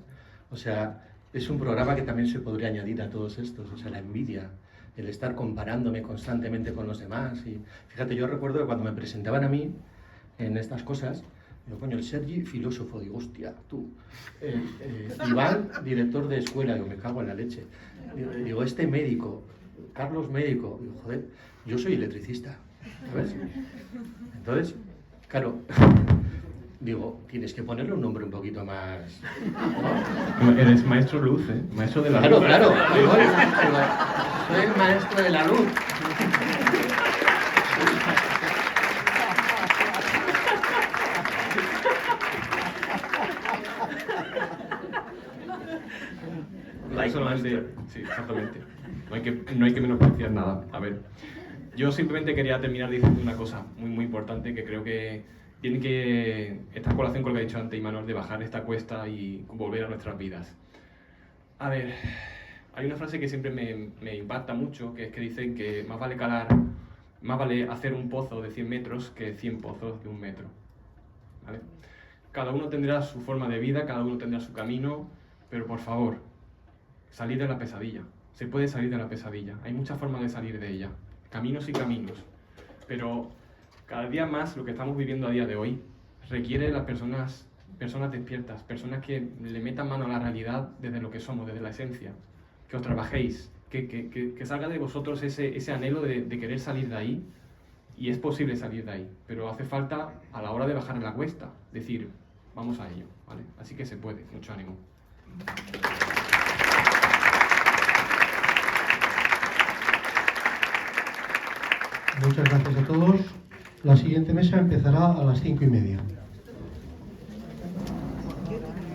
O sea, es un programa que también se podría añadir a todos estos, o sea, la envidia, el estar comparándome constantemente con los demás. Y fíjate, yo recuerdo que cuando me presentaban a mí en estas cosas, digo, coño, el Sergi, filósofo, digo, hostia, tú, Iván, director de escuela, digo, me cago en la leche. Digo, este médico, Carlos médico, digo, joder, yo soy electricista, ¿sabes? Entonces, claro, digo, tienes que ponerle un nombre un poquito más... ¿no? Eres maestro luz, ¿eh? Maestro de la Claro, luz. claro, digo, soy el maestro de la luz. Sí, exactamente. No hay que menospreciar nada. A ver, yo simplemente quería terminar diciendo una cosa muy importante que creo que tiene que esta en colación con lo que ha dicho antes Imanol, de bajar esta cuesta y volver a nuestras vidas. A ver, hay una frase que siempre me impacta mucho, que es que dicen que más vale hacer un pozo de 100 metros que 100 pozos de 1 metro. ¿Vale? Cada uno tendrá su forma de vida, cada uno tendrá su camino, pero por favor, salid de la pesadilla. Se puede salir de la pesadilla. Hay muchas formas de salir de ella. Caminos y caminos. Pero cada día más lo que estamos viviendo a día de hoy requiere de las personas despiertas, personas que le metan mano a la realidad desde lo que somos, desde la esencia. Que os trabajéis, que salga de vosotros ese anhelo de querer salir de ahí. Y es posible salir de ahí, pero hace falta a la hora de bajar la cuesta, decir, vamos a ello, ¿vale? Así que se puede, mucho ánimo. Muchas gracias a todos. La siguiente mesa empezará a las 5:30.